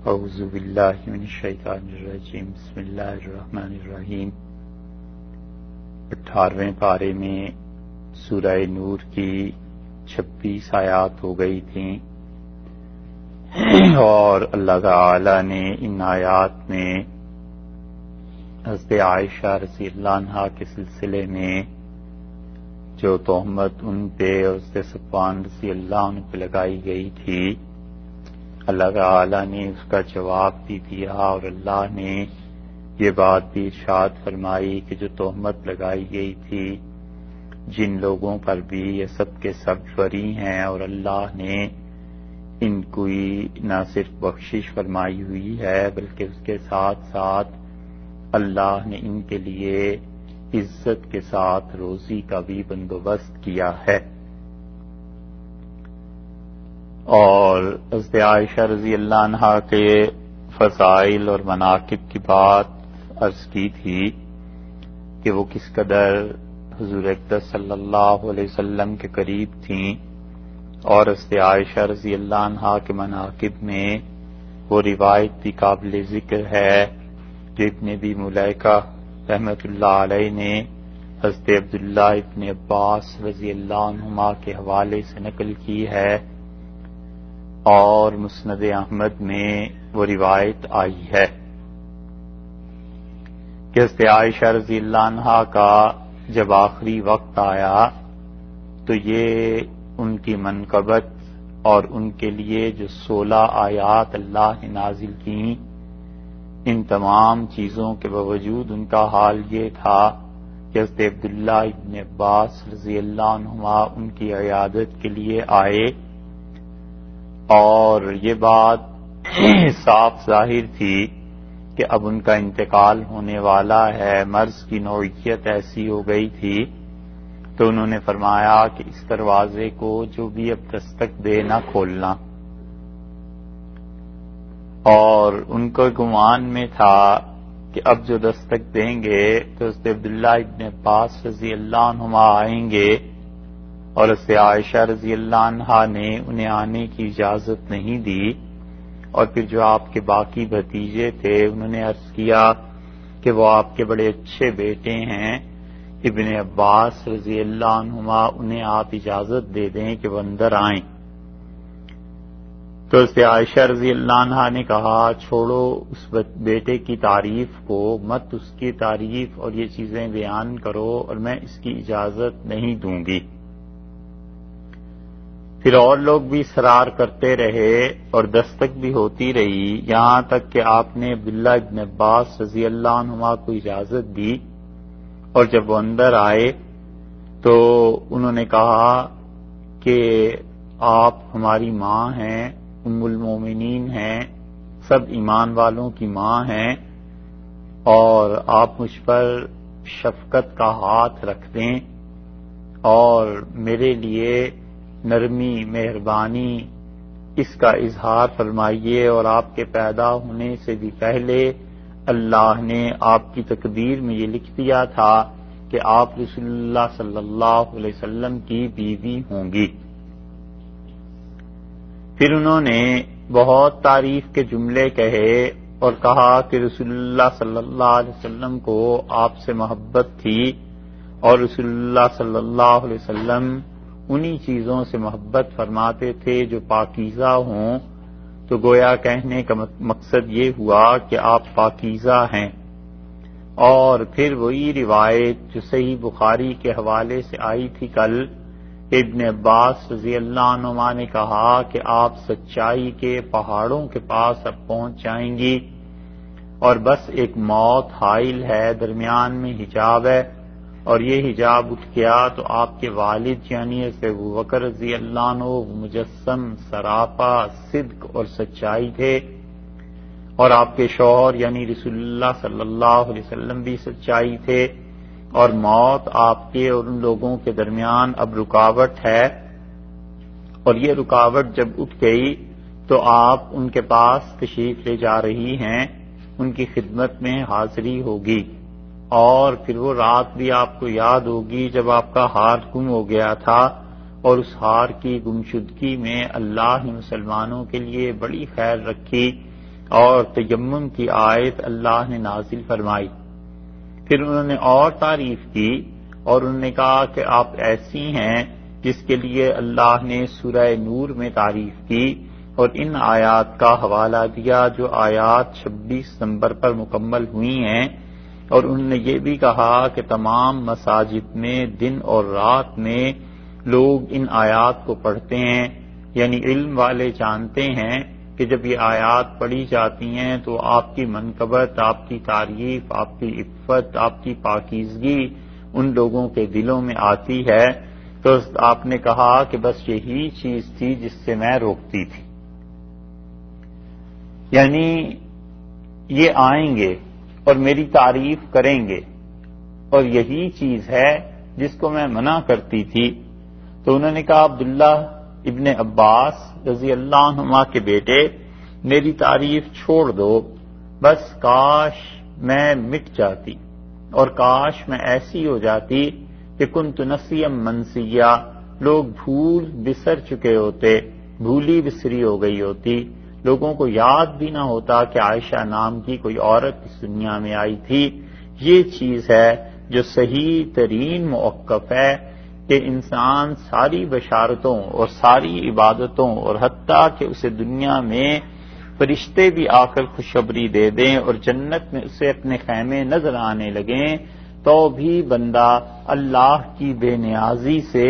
اعوذ باللہ من الشیطان الرجیم بسم اللہ الرحمن الرحیم 18ویں پارے میں سورہ نور کی 26 آیات ہو گئی تھیں اور اللہ تعالی نے ان آیات میں حضرت عائشہ رضی اللہ عنہا کے سلسلے میں جو تہمت ان پہ اور حضرت صفوان رضی اللہ عنہ پہ لگائی گئی تھی، اللہ تعالی نے اس کا جواب بھی دیا اور اللہ نے یہ بات بھی ارشاد فرمائی کہ جو تہمت لگائی گئی تھی جن لوگوں پر بھی یہ سب کے سب بری ہیں، اور اللہ نے ان کو نہ صرف بخشش فرمائی ہوئی ہے بلکہ اس کے ساتھ ساتھ اللہ نے ان کے لیے عزت کے ساتھ روزی کا بھی بندوبست کیا ہے۔ اور حضرت عائشہ رضی اللہ عنہا کے فضائل اور مناقب کی بات عرض کی تھی کہ وہ کس قدر حضور اقدس صلی اللہ علیہ وسلم کے قریب تھیں، اور حضرت عائشہ رضی اللہ عنہا کے مناقب میں وہ روایت بھی قابل ذکر ہے جو ابن ابی ملیکہ رحمۃ اللہ علیہ نے حضرت عبداللہ ابن عباس رضی اللہ عنہما کے حوالے سے نقل کی ہے، اور مسند احمد میں وہ روایت آئی ہے کہ حضرت عائشہ رضی اللہ عنہا کا جب آخری وقت آیا تو یہ ان کی منقبت اور ان کے لیے جو 16 آیات اللہ نے نازل کی، ان تمام چیزوں کے باوجود ان کا حال یہ تھا کہ حضرت عبداللہ ابن عباس رضی اللہ عنہما ان کی عیادت کے لیے آئے، اور یہ بات صاف ظاہر تھی کہ اب ان کا انتقال ہونے والا ہے، مرض کی نوعیت ایسی ہو گئی تھی، تو انہوں نے فرمایا کہ اس دروازے کو جو بھی اب دستک دے نہ کھولنا، اور ان کو گمان میں تھا کہ اب جو دستک دیں گے تو حضرت عبداللہ ابن عباس رضی اللہ عنہما آئیں گے، اور حضرت عائشہ رضی اللہ عنہا نے انہیں آنے کی اجازت نہیں دی، اور پھر جو آپ کے باقی بھتیجے تھے انہوں نے عرض کیا کہ وہ آپ کے بڑے اچھے بیٹے ہیں ابن عباس رضی اللہ عنہما، انہیں آپ اجازت دے دیں کہ وہ اندر آئیں۔ تو حضرت عائشہ رضی اللہ عنہا نے کہا چھوڑو اس بیٹے کی تعریف کو، مت اس کی تعریف اور یہ چیزیں بیان کرو، اور میں اس کی اجازت نہیں دوں گی۔ پھر اور لوگ بھی اصرار کرتے رہے اور دستک بھی ہوتی رہی، یہاں تک کہ آپ نے عبداللہ ابن عباس رضی اللہ عنہما کو اجازت دی، اور جب وہ اندر آئے تو انہوں نے کہا کہ آپ ہماری ماں ہیں، ام المومنین ہیں، سب ایمان والوں کی ماں ہیں، اور آپ مجھ پر شفقت کا ہاتھ رکھ دیں اور میرے لیے نرمی مہربانی اس کا اظہار فرمائیے، اور آپ کے پیدا ہونے سے بھی پہلے اللہ نے آپ کی تقدیر میں یہ لکھ دیا تھا کہ آپ رسول اللہ صلی اللہ علیہ وسلم کی بیوی ہوں گی۔ پھر انہوں نے بہت تعریف کے جملے کہے اور کہا کہ رسول اللہ صلی اللہ علیہ وسلم کو آپ سے محبت تھی، اور رسول اللہ صلی اللہ علیہ وسلم انہی چیزوں سے محبت فرماتے تھے جو پاکیزہ ہوں، تو گویا کہنے کا مقصد یہ ہوا کہ آپ پاکیزہ ہیں۔ اور پھر وہی روایت جو صحیح بخاری کے حوالے سے آئی تھی کل، ابن عباس رضی اللہ عنہما نے کہا کہ آپ سچائی کے پہاڑوں کے پاس اب پہنچ جائیں گی، اور بس ایک موت حائل ہے، درمیان میں حجاب ہے، اور یہ حجاب اٹھ گیا تو آپ کے والد یعنی حضرت ابوبکر رضی اللہ عنہ مجسم سراپا صدق اور سچائی تھے، اور آپ کے شوہر یعنی رسول اللہ صلی اللہ علیہ وسلم بھی سچائی تھے، اور موت آپ کے اور ان لوگوں کے درمیان اب رکاوٹ ہے، اور یہ رکاوٹ جب اٹھ گئی تو آپ ان کے پاس تشریف لے جا رہی ہیں، ان کی خدمت میں حاضری ہوگی، اور پھر وہ رات بھی آپ کو یاد ہوگی جب آپ کا ہار گم ہو گیا تھا، اور اس ہار کی گمشدگی میں اللہ نے مسلمانوں کے لیے بڑی خیر رکھی، اور تیمم کی آیت اللہ نے نازل فرمائی۔ پھر انہوں نے اور تعریف کی اور انہوں نے کہا کہ آپ ایسی ہیں جس کے لیے اللہ نے سورہ نور میں تعریف کی، اور ان آیات کا حوالہ دیا جو آیات 26 نمبر پر مکمل ہوئی ہیں، اور انہوں نے یہ بھی کہا کہ تمام مساجد میں دن اور رات میں لوگ ان آیات کو پڑھتے ہیں، یعنی علم والے جانتے ہیں کہ جب یہ آیات پڑھی جاتی ہیں تو آپ کی منقبت، آپ کی تعریف، آپ کی عفت، آپ کی پاکیزگی ان لوگوں کے دلوں میں آتی ہے۔ تو آپ نے کہا کہ بس یہی چیز تھی جس سے میں روکتی تھی، یعنی یہ آئیں گے اور میری تعریف کریں گے، اور یہی چیز ہے جس کو میں منع کرتی تھی۔ تو انہوں نے کہا عبداللہ ابن عباس رضی اللہ عنہما کے بیٹے، میری تعریف چھوڑ دو، بس کاش میں مٹ جاتی، اور کاش میں ایسی ہو جاتی کہ کنت نسیا منسیا، لوگ بھول بسر چکے ہوتے، بھولی بسری ہو گئی ہوتی، لوگوں کو یاد بھی نہ ہوتا کہ عائشہ نام کی کوئی عورت اس دنیا میں آئی تھی۔ یہ چیز ہے جو صحیح ترین موقف ہے کہ انسان ساری بشارتوں اور ساری عبادتوں اور حتیٰ کہ اسے دنیا میں فرشتے بھی آ کر خوشخبری دے دیں اور جنت میں اسے اپنے خیمے نظر آنے لگیں، تو بھی بندہ اللہ کی بے نیازی سے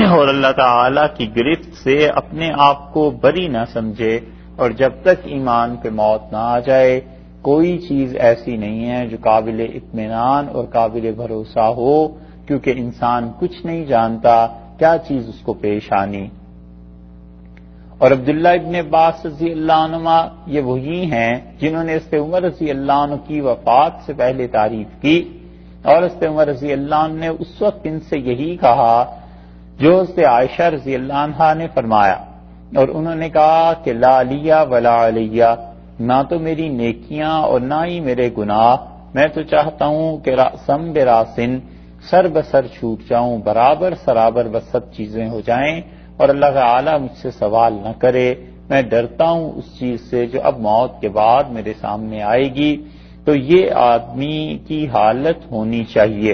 اور اللہ تعالی کی گرفت سے اپنے آپ کو بری نہ سمجھے، اور جب تک ایمان پہ موت نہ آ جائے کوئی چیز ایسی نہیں ہے جو قابل اطمینان اور قابل بھروسہ ہو، کیونکہ انسان کچھ نہیں جانتا کیا چیز اس کو پیش آنی۔ اور عبداللہ ابن عباس رضی اللہ عنہ یہ وہی ہیں جنہوں نے حضرت عمر رضی اللہ عنہ کی وفات سے پہلے تعریف کی، اور حضرت عمر رضی اللہ عنہ نے اس وقت ان سے یہی کہا جو حضرت عائشہ رضی اللہ عنہ نے فرمایا، اور انہوں نے کہا کہ لا علیہ ولا علیہ، نہ تو میری نیکیاں اور نہ ہی میرے گناہ، میں تو چاہتا ہوں کہ راسم براسن، سر بسر چھوٹ جاؤں، برابر سرابر بس سب چیزیں ہو جائیں، اور اللہ تعالی مجھ سے سوال نہ کرے۔ میں ڈرتا ہوں اس چیز سے جو اب موت کے بعد میرے سامنے آئے گی۔ تو یہ آدمی کی حالت ہونی چاہیے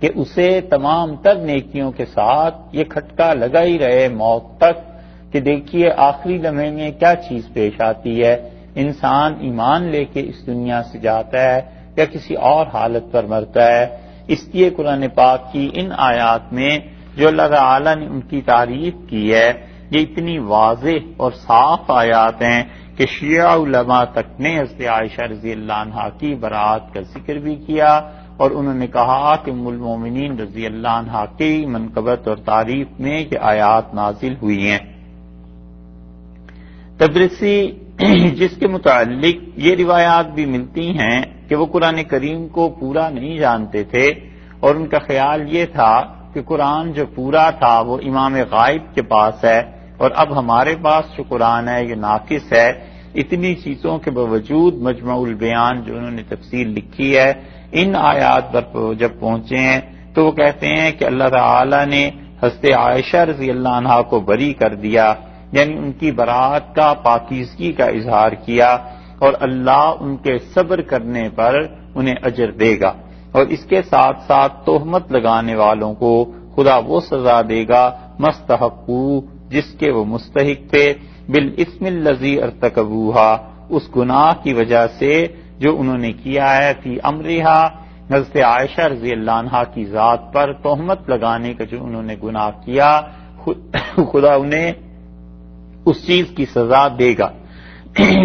کہ اسے تمام تر نیکیوں کے ساتھ یہ کھٹکا لگا ہی رہے موت تک کہ دیکھیے آخری لمحے میں کیا چیز پیش آتی ہے، انسان ایمان لے کے اس دنیا سے جاتا ہے یا کسی اور حالت پر مرتا ہے۔ اس لیے قرآن پاک کی ان آیات میں جو اللہ تعالی نے ان کی تعریف کی ہے، یہ اتنی واضح اور صاف آیات ہیں کہ شیعہ علماء تک نے حضرت عائشہ رضی اللہ عنہا کی برات کا ذکر بھی کیا، اور انہوں نے کہا کہ ام المومنین رضی اللہ عنہا کی منقبت اور تعریف میں یہ آیات نازل ہوئی ہیں۔ تبرسی جس کے متعلق یہ روایات بھی ملتی ہیں کہ وہ قرآن کریم کو پورا نہیں جانتے تھے، اور ان کا خیال یہ تھا کہ قرآن جو پورا تھا وہ امام غائب کے پاس ہے، اور اب ہمارے پاس جو قرآن ہے یہ ناقص ہے۔ اتنی چیزوں کے باوجود مجمع البیان جو انہوں نے تفسیر لکھی ہے، ان آیات پر جب پہنچے ہیں تو وہ کہتے ہیں کہ اللہ تعالی نے حضرت عائشہ رضی اللہ عنہا کو بری کر دیا، یعنی ان کی برات کا پاکیزگی کا اظہار کیا، اور اللہ ان کے صبر کرنے پر انہیں اجر دے گا، اور اس کے ساتھ ساتھ تہمت لگانے والوں کو خدا وہ سزا دے گا مستحقو جس کے وہ مستحق تھے، بالاسم الذی ارتکبوہا اس گناہ کی وجہ سے جو انہوں نے کیا ہے، فی امرہا حضرت عائشہ رضی اللہ عنہا کی ذات پر تہمت لگانے کا جو انہوں نے گناہ کیا، خدا انہیں اس چیز کی سزا دے گا۔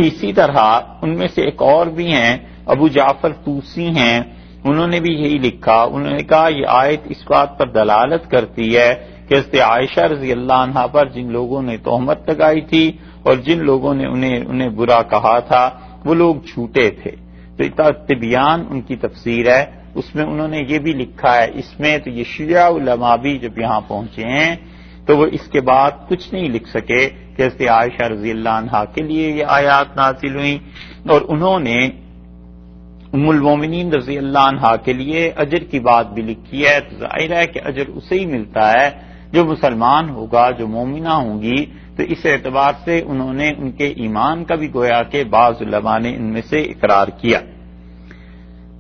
اسی طرح ان میں سے ایک اور بھی ہیں، ابو جعفر طوسی ہیں، انہوں نے بھی یہی لکھا، انہوں نے کہا یہ آیت اس بات پر دلالت کرتی ہے کہ حضرت عائشہ رضی اللہ عنہا پر جن لوگوں نے تہمت لگائی تھی اور جن لوگوں نے انہیں برا کہا تھا وہ لوگ جھوٹے تھے۔ تو طبیان ان کی تفسیر ہے، اس میں انہوں نے یہ بھی لکھا ہے، اس میں تو یہ شیعہ علماء بھی جب یہاں پہنچے ہیں تو وہ اس کے بعد کچھ نہیں لکھ سکے کہ حضرت عائشہ رضی اللہ عنہا کے لیے یہ آیات نازل ہوئیں، اور انہوں نے ام المومنین رضی اللہ عنہا کے لیے اجر کی بات بھی لکھی ہے۔ تو ظاہر ہے کہ اجر اسے ہی ملتا ہے جو مسلمان ہوگا، جو مومنہ ہوں گی، تو اس اعتبار سے انہوں نے ان کے ایمان کا بھی گویا کہ بعض علماء نے ان میں سے اقرار کیا.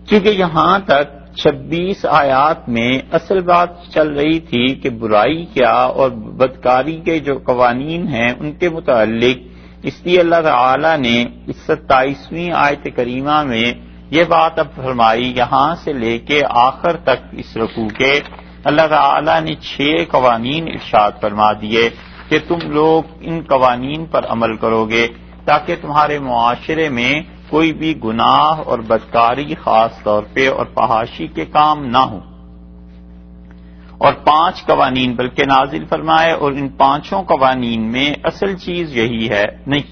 چونکہ یہاں تک 26 آیات میں اصل بات چل رہی تھی کہ برائی کیا اور بدکاری کے جو قوانین ہیں ان کے متعلق، اس لیے اللہ تعالی نے اس 27ویں آیت کریمہ میں یہ بات اب فرمائی. یہاں سے لے کے آخر تک اس رکوع کے اللہ تعالی نے 6 قوانین ارشاد فرما دیے کہ تم لوگ ان قوانین پر عمل کرو گے تاکہ تمہارے معاشرے میں کوئی بھی گناہ اور بدکاری خاص طور پہ اور فحاشی کے کام نہ ہوں. اور 5 قوانین بلکہ نازل فرمائے، اور ان 5 قوانین میں اصل چیز یہی ہے، نہیں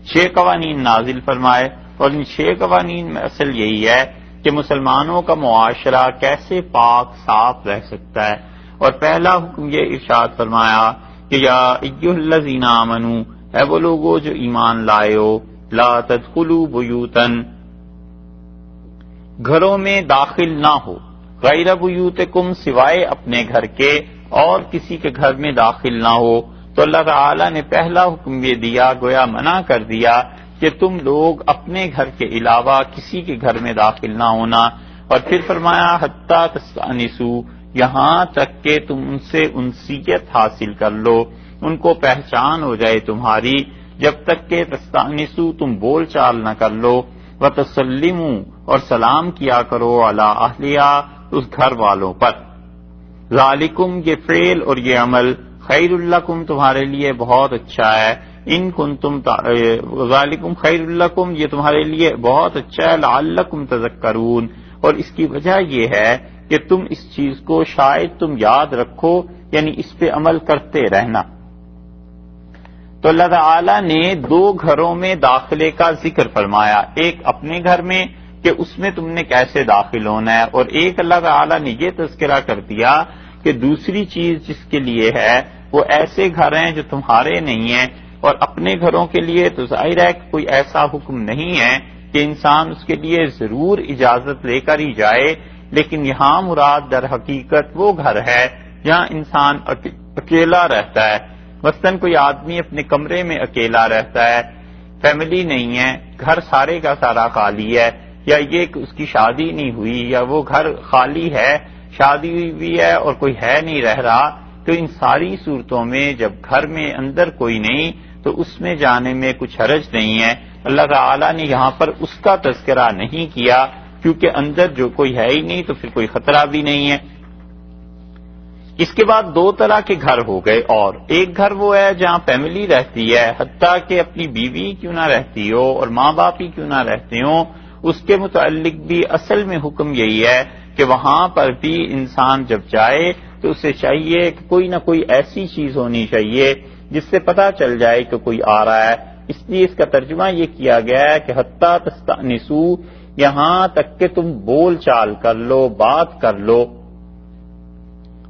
6 قوانین نازل فرمائے، اور ان 6 قوانین میں اصل یہی ہے کہ مسلمانوں کا معاشرہ کیسے پاک صاف رہ سکتا ہے. اور پہلا حکم یہ ارشاد فرمایا کہ یا ایھا الذین آمنو، اے وہ لوگو جو ایمان لائے ہو، لا تدخلوا بیوتا، گھروں میں داخل نہ ہو، غیر بیوتکم، سوائے اپنے گھر کے اور کسی کے گھر میں داخل نہ ہو. تو اللہ تعالی نے پہلا حکم یہ دیا، گویا منع کر دیا کہ تم لوگ اپنے گھر کے علاوہ کسی کے گھر میں داخل نہ ہونا. اور پھر فرمایا حتی تستأنسوا، یہاں تک کہ تم ان سے انسیت حاصل کر لو، ان کو پہچان ہو جائے تمہاری، جب تک کہ تستأنسوا، تم بول چال نہ کر لو، وتسلموا، اور سلام کیا کرو، علی اہلہا، اس گھر والوں پر. ذالکم، یہ فعل اور یہ عمل، خیر لکم، تمہارے لیے بہت اچھا ہے، ان کنتم ذالکم خیر لکم، یہ تمہارے لیے بہت اچھا ہے، لعلکم تذکرون، اور اس کی وجہ یہ ہے کہ تم اس چیز کو شاید تم یاد رکھو، یعنی اس پہ عمل کرتے رہنا. تو اللہ تعالی نے 2 گھروں میں داخلے کا ذکر فرمایا، ایک اپنے گھر میں کہ اس میں تم نے کیسے داخل ہونا ہے، اور ایک اللہ تعالی نے یہ تذکرہ کر دیا کہ دوسری چیز جس کے لیے ہے وہ ایسے گھر ہیں جو تمہارے نہیں ہیں. اور اپنے گھروں کے لیے تو ظاہر ہے کہ کوئی ایسا حکم نہیں ہے کہ انسان اس کے لیے ضرور اجازت لے کر ہی جائے، لیکن یہاں مراد در حقیقت وہ گھر ہے جہاں انسان اکیلا رہتا ہے. مثلاً کوئی آدمی اپنے کمرے میں اکیلا رہتا ہے، فیملی نہیں ہے، گھر سارے کا سارا خالی ہے، یا یہ کہ اس کی شادی نہیں ہوئی، یا وہ گھر خالی ہے، شادی ہوئی بھی ہے اور کوئی ہے نہیں رہ رہا. تو ان ساری صورتوں میں جب گھر میں اندر کوئی نہیں تو اس میں جانے میں کچھ حرج نہیں ہے. اللہ تعالی نے یہاں پر اس کا تذکرہ نہیں کیا کیونکہ اندر جو کوئی ہے ہی نہیں تو پھر کوئی خطرہ بھی نہیں ہے. اس کے بعد 2 طرح کے گھر ہو گئے، اور ایک گھر وہ ہے جہاں فیملی رہتی ہے، حتیٰ کہ اپنی بیوی کیوں نہ رہتی ہو اور ماں باپ ہی کیوں نہ رہتے ہوں، اس کے متعلق بھی اصل میں حکم یہی ہے کہ وہاں پر بھی انسان جب جائے تو اسے چاہیے کہ کوئی نہ کوئی ایسی چیز ہونی چاہیے جس سے پتہ چل جائے کہ کوئی آ رہا ہے. اس لیے اس کا ترجمہ یہ کیا گیا ہے کہ حتی تستأنسوا، یہاں تک کہ تم بول چال کر لو، بات کر لو.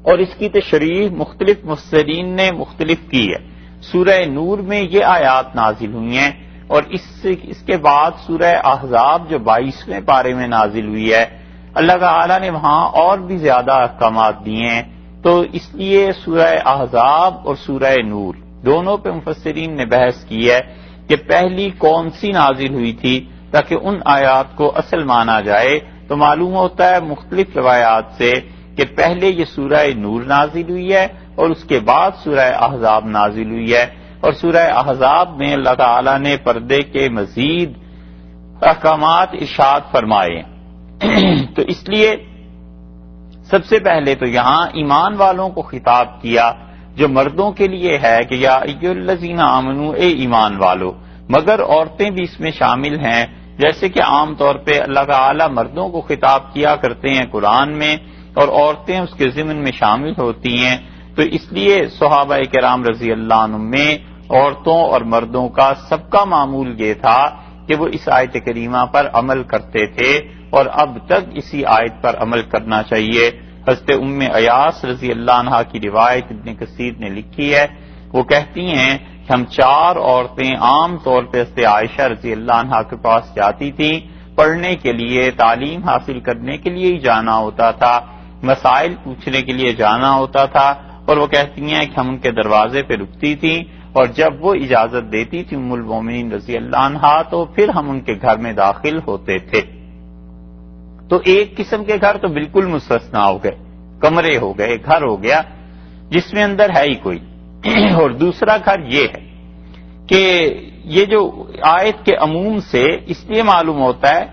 اور اس کی تشریح مختلف مفسرین نے مختلف کی ہے. سورہ نور میں یہ آیات نازل ہوئی ہیں، اور اس کے بعد سورہ احزاب جو 22ویں پارے میں نازل ہوئی ہے، اللہ تعالی نے وہاں اور بھی زیادہ احکامات دیے ہیں. تو اس لیے سورہ احزاب اور سورہ نور دونوں پہ مفسرین نے بحث کی ہے کہ پہلی کون سی نازل ہوئی تھی تاکہ ان آیات کو اصل مانا جائے. تو معلوم ہوتا ہے مختلف روایات سے کہ پہلے یہ سورہ نور نازل ہوئی ہے اور اس کے بعد سورہ احزاب نازل ہوئی ہے. اور سورہ احزاب میں اللہ تعالی نے پردے کے مزید احکامات ارشاد فرمائے. تو اس لیے سب سے پہلے تو یہاں ایمان والوں کو خطاب کیا جو مردوں کے لیے ہے کہ یا ایھا الذین آمنو، اے ایمان والو، مگر عورتیں بھی اس میں شامل ہیں. جیسے کہ عام طور پہ اللہ تعالی مردوں کو خطاب کیا کرتے ہیں قرآن میں اور عورتیں اس کے ضمن میں شامل ہوتی ہیں. تو اس لیے صحابہ کرام رضی اللہ عنہم میں عورتوں اور مردوں کا سب کا معمول یہ تھا کہ وہ اس آیت کریمہ پر عمل کرتے تھے اور اب تک اسی آیت پر عمل کرنا چاہیے. حضرت ام ایاس رضی اللہ عنہا کی روایت ابن کثیر نے لکھی ہے، وہ کہتی ہیں کہ ہم 4 عورتیں عام طور پہ حضرت عائشہ رضی اللہ عنہا کے پاس جاتی تھیں، پڑھنے کے لیے، تعلیم حاصل کرنے کے لیے ہی جانا ہوتا تھا، مسائل پوچھنے کے لیے جانا ہوتا تھا. اور وہ کہتی ہیں کہ ہم ان کے دروازے پہ رکتی تھیں اور جب وہ اجازت دیتی تھی ام المومنین رضی اللہ عنہا تو پھر ہم ان کے گھر میں داخل ہوتے تھے۔ تو ایک قسم کے گھر تو بالکل مستثنا ہو گئے، کمرے ہو گئے، گھر ہو گیا جس میں اندر ہے ہی کوئی، اور دوسرا گھر یہ ہے کہ یہ جو آیت کے عموم سے اس لیے معلوم ہوتا ہے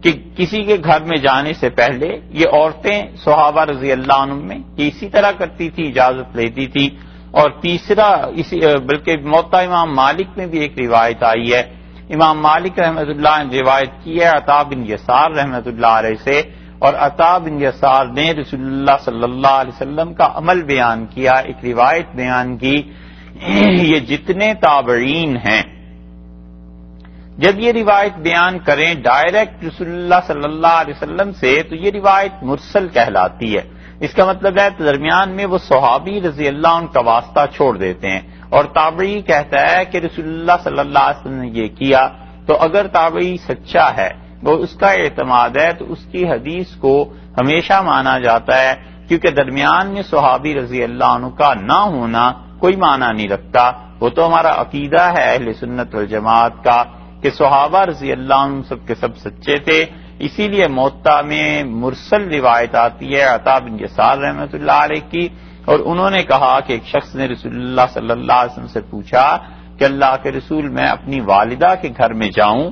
کہ کسی کے گھر میں جانے سے پہلے یہ عورتیں صحابہ رضی اللہ عنہم میں یہ اسی طرح کرتی تھی، اجازت لیتی تھی۔ اور تیسرا بلکہ موطا امام مالک میں بھی ایک روایت آئی ہے، امام مالک رحمۃ اللہ نے روایت کی ہے عطا بن یسار رحمۃ اللہ علیہ سے، اور عطا بن یسار نے رسول اللہ صلی اللہ علیہ وسلم کا عمل بیان کیا، ایک روایت بیان کی۔ یہ جتنے تابعین ہیں جب یہ روایت بیان کریں ڈائریکٹ رسول اللہ صلی اللہ علیہ وسلم سے تو یہ روایت مرسل کہلاتی ہے۔ اس کا مطلب ہے درمیان میں وہ صحابی رضی اللہ عنہ کا واسطہ چھوڑ دیتے ہیں، اور تابعی کہتا ہے کہ رسول اللہ صلی اللہ علیہ وسلم نے یہ کیا، تو اگر تابعی سچا ہے وہ اس کا اعتماد ہے تو اس کی حدیث کو ہمیشہ مانا جاتا ہے، کیونکہ درمیان میں صحابی رضی اللہ عنہ کا نہ ہونا کوئی معنی نہیں رکھتا۔ وہ تو ہمارا عقیدہ ہے اہل سنت والجماعت کا کہ صحابہ رضی اللہ عنہ سب کے سب سچے تھے، اسی لیے موطا میں مرسل روایت آتی ہے عطا بن یسار رحمۃ اللہ علیہ کی، اور انہوں نے کہا کہ ایک شخص نے رسول اللہ صلی اللہ علیہ وسلم سے پوچھا کہ اللہ کے رسول میں اپنی والدہ کے گھر میں جاؤں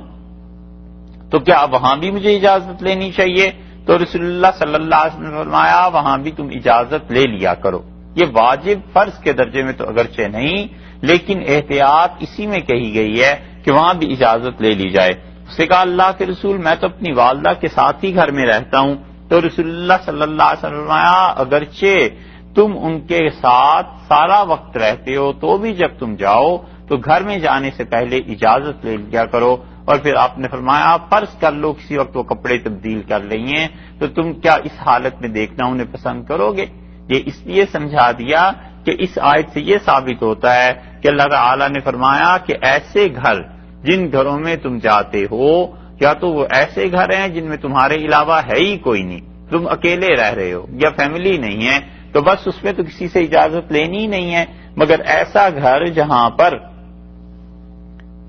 تو کیا وہاں بھی مجھے اجازت لینی چاہیے؟ تو رسول اللہ صلی اللہ علیہ وسلم نے فرمایا وہاں بھی تم اجازت لے لیا کرو۔ یہ واجب فرض کے درجے میں تو اگرچہ نہیں، لیکن احتیاط اسی میں کہی گئی ہے کہ وہاں بھی اجازت لے لی جائے۔ اس نے کہا اللہ کے رسول میں تو اپنی والدہ کے ساتھ ہی گھر میں رہتا ہوں، تو رسول اللہ صلی اللہ علیہ وسلم نے فرمایا اگرچہ تم ان کے ساتھ سارا وقت رہتے ہو تو بھی جب تم جاؤ تو گھر میں جانے سے پہلے اجازت لے لیا کرو۔ اور پھر آپ نے فرمایا فرض کر لو کسی وقت وہ کپڑے تبدیل کر رہی ہیں تو تم کیا اس حالت میں دیکھنا انہیں پسند کرو گے؟ یہ اس لیے سمجھا دیا کہ اس آیت سے یہ ثابت ہوتا ہے کہ اللہ تعالیٰ نے فرمایا کہ ایسے گھر جن گھروں میں تم جاتے ہو یا تو وہ ایسے گھر ہیں جن میں تمہارے علاوہ ہے ہی کوئی نہیں، تم اکیلے رہ رہے ہو یا فیملی نہیں ہے تو بس اس میں تو کسی سے اجازت لینی ہی نہیں ہے، مگر ایسا گھر جہاں پر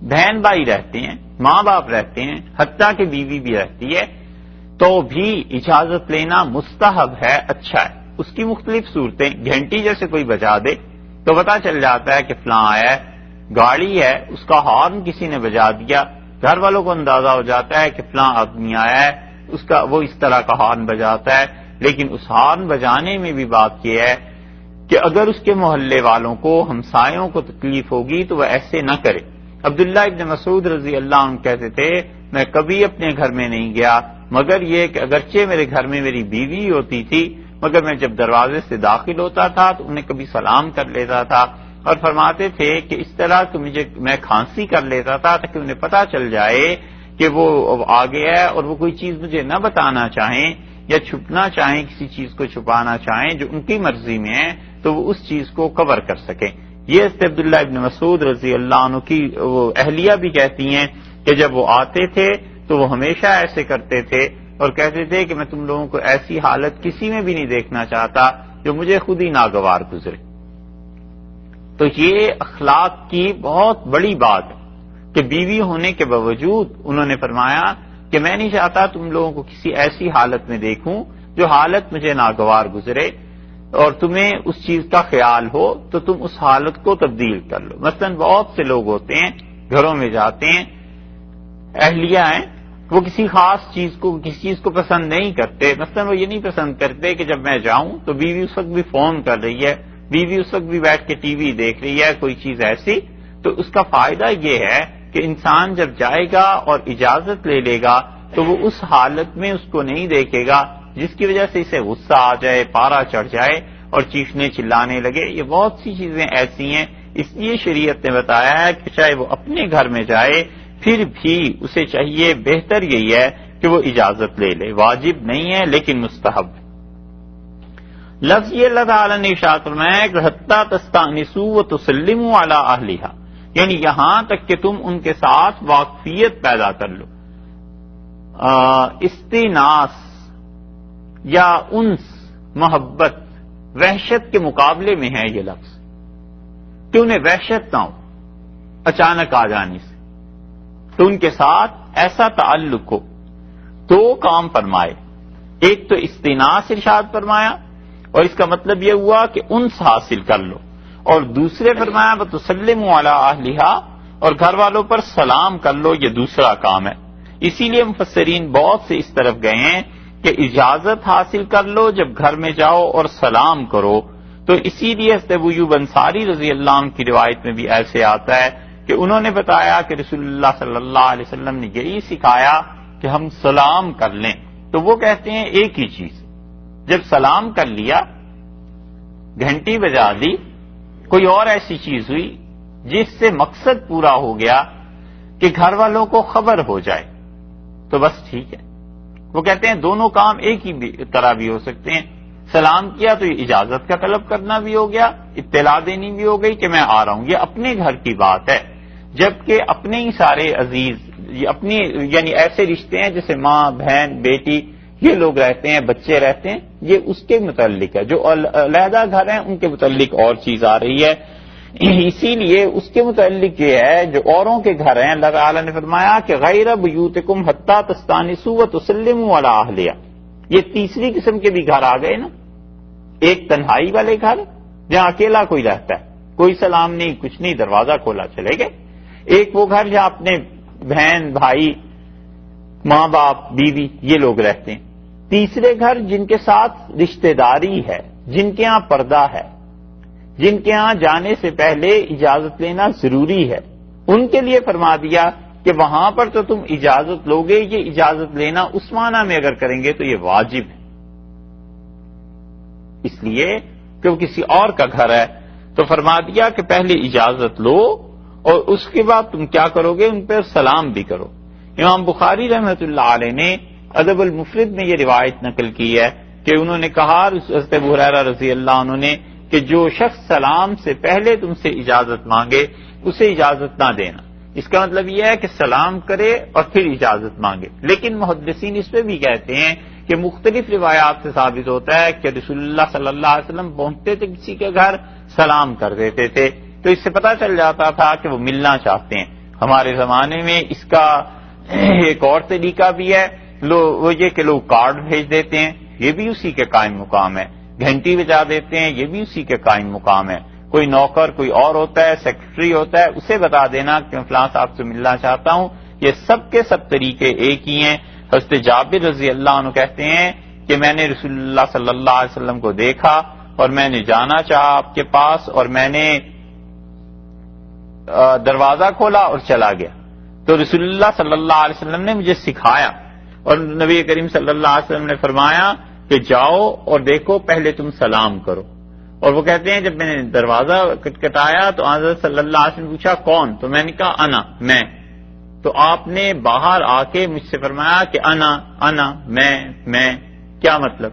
بہن بھائی رہتے ہیں، ماں باپ رہتے ہیں، حتیٰ کہ بیوی بھی رہتی ہے تو بھی اجازت لینا مستحب ہے، اچھا ہے۔ اس کی مختلف صورتیں، گھنٹی جیسے کوئی بجا دے تو پتہ چل جاتا ہے کہ فلاں آیا ہے، گاڑی ہے اس کا ہارن کسی نے بجا دیا، گھر والوں کو اندازہ ہو جاتا ہے کہ فلاں آدمی آیا ہے، اس کا وہ اس طرح کا ہارن بجاتا ہے۔ لیکن اس ہارن بجانے میں بھی بات یہ ہے کہ اگر اس کے محلے والوں کو، ہمسایوں کو تکلیف ہوگی تو وہ ایسے نہ کرے۔ عبداللہ ابن مسعود رضی اللہ عنہ کہتے تھے میں کبھی اپنے گھر میں نہیں گیا مگر یہ کہ اگرچہ میرے گھر میں میری بیوی ہوتی تھی مگر میں جب دروازے سے داخل ہوتا تھا تو انہیں کبھی سلام کر لیتا تھا، اور فرماتے تھے کہ اس طرح کہ میں کھانسی کر لیتا تھا تاکہ انہیں پتہ چل جائے کہ وہ آ گیا ہے، اور وہ کوئی چیز مجھے نہ بتانا چاہیں یا چھپنا چاہیں، کسی چیز کو چھپانا چاہیں جو ان کی مرضی میں ہے تو وہ اس چیز کو کور کر سکیں۔ یہ عبداللہ ابن مسعود رضی اللہ عنہ کی وہ اہلیہ بھی کہتی ہیں کہ جب وہ آتے تھے تو وہ ہمیشہ ایسے کرتے تھے اور کہتے تھے کہ میں تم لوگوں کو ایسی حالت کسی میں بھی نہیں دیکھنا چاہتا جو مجھے خود ہی ناگوار گزرے۔ تو یہ اخلاق کی بہت بڑی بات ہے کہ بیوی ہونے کے باوجود انہوں نے فرمایا کہ میں نہیں چاہتا تم لوگوں کو کسی ایسی حالت میں دیکھوں جو حالت مجھے ناگوار گزرے، اور تمہیں اس چیز کا خیال ہو تو تم اس حالت کو تبدیل کر لو۔ مثلا بہت سے لوگ ہوتے ہیں گھروں میں جاتے ہیں، اہلیہ ہیں، وہ کسی خاص چیز کو کسی چیز کو پسند نہیں کرتے، مثلا وہ یہ نہیں پسند کرتے کہ جب میں جاؤں تو بیوی اس وقت بھی فون کر رہی ہے، بیوی اس وقت بھی بیٹھ کے ٹی وی دیکھ رہی ہے، کوئی چیز ایسی۔ تو اس کا فائدہ یہ ہے کہ انسان جب جائے گا اور اجازت لے لے گا تو وہ اس حالت میں اس کو نہیں دیکھے گا جس کی وجہ سے اسے غصہ آ جائے، پارا چڑھ جائے اور چیخنے چلانے لگے۔ یہ بہت سی چیزیں ایسی ہیں، اس لیے شریعت نے بتایا ہے کہ چاہے وہ اپنے گھر میں جائے پھر بھی اسے چاہیے، بہتر یہی ہے کہ وہ اجازت لے لے، واجب نہیں ہے لیکن مستحب۔ لفظ یہ اللہ تعالیٰ نے ارشاد فرمایا کہ حتی تستأنسوا وتسلموا علی اہلہا، یعنی یہاں تک کہ تم ان کے ساتھ واقفیت پیدا کر لو۔ استیناس یا انس، محبت، وحشت کے مقابلے میں ہے یہ لفظ کہ انہیں وحشت نہ ہو، اچانک آ جانے سے، تو ان کے ساتھ ایسا تعلق ہو. دو کام فرمائے، ایک تو استئناس ارشاد فرمایا اور اس کا مطلب یہ ہوا کہ انس حاصل کر لو، اور دوسرے فرمایا وَتُسَلِّمُوا عَلَىٰ أَهْلِهَا، اور گھر والوں پر سلام کر لو، یہ دوسرا کام ہے. اسی لیے مفسرین بہت سے اس طرف گئے ہیں کہ اجازت حاصل کر لو جب گھر میں جاؤ اور سلام کرو. تو اسی لیے حضرت ابو ایوب انصاری رضی اللہ عنہ کی روایت میں بھی ایسے آتا ہے کہ انہوں نے بتایا کہ رسول اللہ صلی اللہ علیہ وسلم نے یہی سکھایا کہ ہم سلام کر لیں. تو وہ کہتے ہیں ایک ہی چیز، جب سلام کر لیا، گھنٹی بجا دی، کوئی اور ایسی چیز ہوئی جس سے مقصد پورا ہو گیا کہ گھر والوں کو خبر ہو جائے، تو بس ٹھیک ہے. وہ کہتے ہیں دونوں کام ایک ہی طرح بھی ہو سکتے ہیں. سلام کیا تو یہ اجازت کا طلب کرنا بھی ہو گیا، اطلاع دینی بھی ہو گئی کہ میں آ رہا ہوں، یہ اپنے گھر کی بات ہے. جبکہ اپنے ہی سارے عزیز، اپنی یعنی ایسے رشتے ہیں جیسے ماں، بہن، بیٹی، یہ لوگ رہتے ہیں، بچے رہتے ہیں، یہ اس کے متعلق ہے. جو علیحدہ گھر ہیں ان کے متعلق اور چیز آ رہی ہے. اسی لیے اس کے متعلق یہ ہے جو اوروں کے گھر ہیں، اللہ تعالیٰ نے فرمایا کہ غیر بیوتکم حتی تستانسوا وتسلموا علی اہلہا. یہ تیسری قسم کے بھی گھر آ گئے نا. ایک تنہائی والے گھر جہاں اکیلا کوئی رہتا ہے، کوئی سلام نہیں، کچھ نہیں، دروازہ کھولا چلے گئے. ایک وہ گھر جہاں اپنے بہن، بھائی، ماں باپ، بیوی، یہ لوگ رہتے ہیں. تیسرے گھر جن کے ساتھ رشتہ داری ہے، جن کے ہاں پردہ ہے، جن کے ہاں جانے سے پہلے اجازت لینا ضروری ہے، ان کے لیے فرما دیا کہ وہاں پر تو تم اجازت لوگے. یہ اجازت لینا اس معنی میں اگر کریں گے تو یہ واجب ہے، اس لیے کہ وہ کسی اور کا گھر ہے. تو فرما دیا کہ پہلے اجازت لو اور اس کے بعد تم کیا کرو گے، ان پر سلام بھی کرو. امام بخاری رحمۃ اللہ علیہ نے ادب المفرد میں یہ روایت نقل کی ہے کہ انہوں نے کہا حضرت ابو ہریرہ رضی اللہ عنہ نے کہ جو شخص سلام سے پہلے تم سے اجازت مانگے اسے اجازت نہ دینا. اس کا مطلب یہ ہے کہ سلام کرے اور پھر اجازت مانگے. لیکن محدثین اس پہ بھی کہتے ہیں کہ مختلف روایات سے ثابت ہوتا ہے کہ رسول اللہ صلی اللہ علیہ وسلم پہنچتے تھے کسی کے گھر، سلام کر دیتے تھے، تو اس سے پتہ چل جاتا تھا کہ وہ ملنا چاہتے ہیں. ہمارے زمانے میں اس کا ایک اور طریقہ بھی ہے، وہ یہ کہ لوگ کارڈ بھیج دیتے ہیں، یہ بھی اسی کے قائم مقام ہے. گھنٹی بجا دیتے ہیں، یہ بھی اسی کے قائم مقام ہے. کوئی نوکر کوئی اور ہوتا ہے، سیکرٹری ہوتا ہے، اسے بتا دینا کہ میں فلاں صاحب سے ملنا چاہتا ہوں. یہ سب کے سب طریقے ایک ہی ہیں. حضرت جابر رضی اللہ عنہ کہتے ہیں کہ میں نے رسول اللہ صلی اللہ علیہ وسلم کو دیکھا اور میں نے جانا چاہا آپ کے پاس، اور میں نے دروازہ کھولا اور چلا گیا. تو رسول اللہ صلی اللہ علیہ وسلم نے مجھے سکھایا، اور نبی کریم صلی اللہ علیہ وسلم نے فرمایا کہ جاؤ اور دیکھو پہلے تم سلام کرو. اور وہ کہتے ہیں جب میں نے دروازہ کٹکھٹایا تو حضرت صلی اللہ علیہ وسلم نے پوچھا کون؟ تو میں نے کہا انا، میں. تو آپ نے باہر آ کے مجھ سے فرمایا کہ انا میں. کیا مطلب؟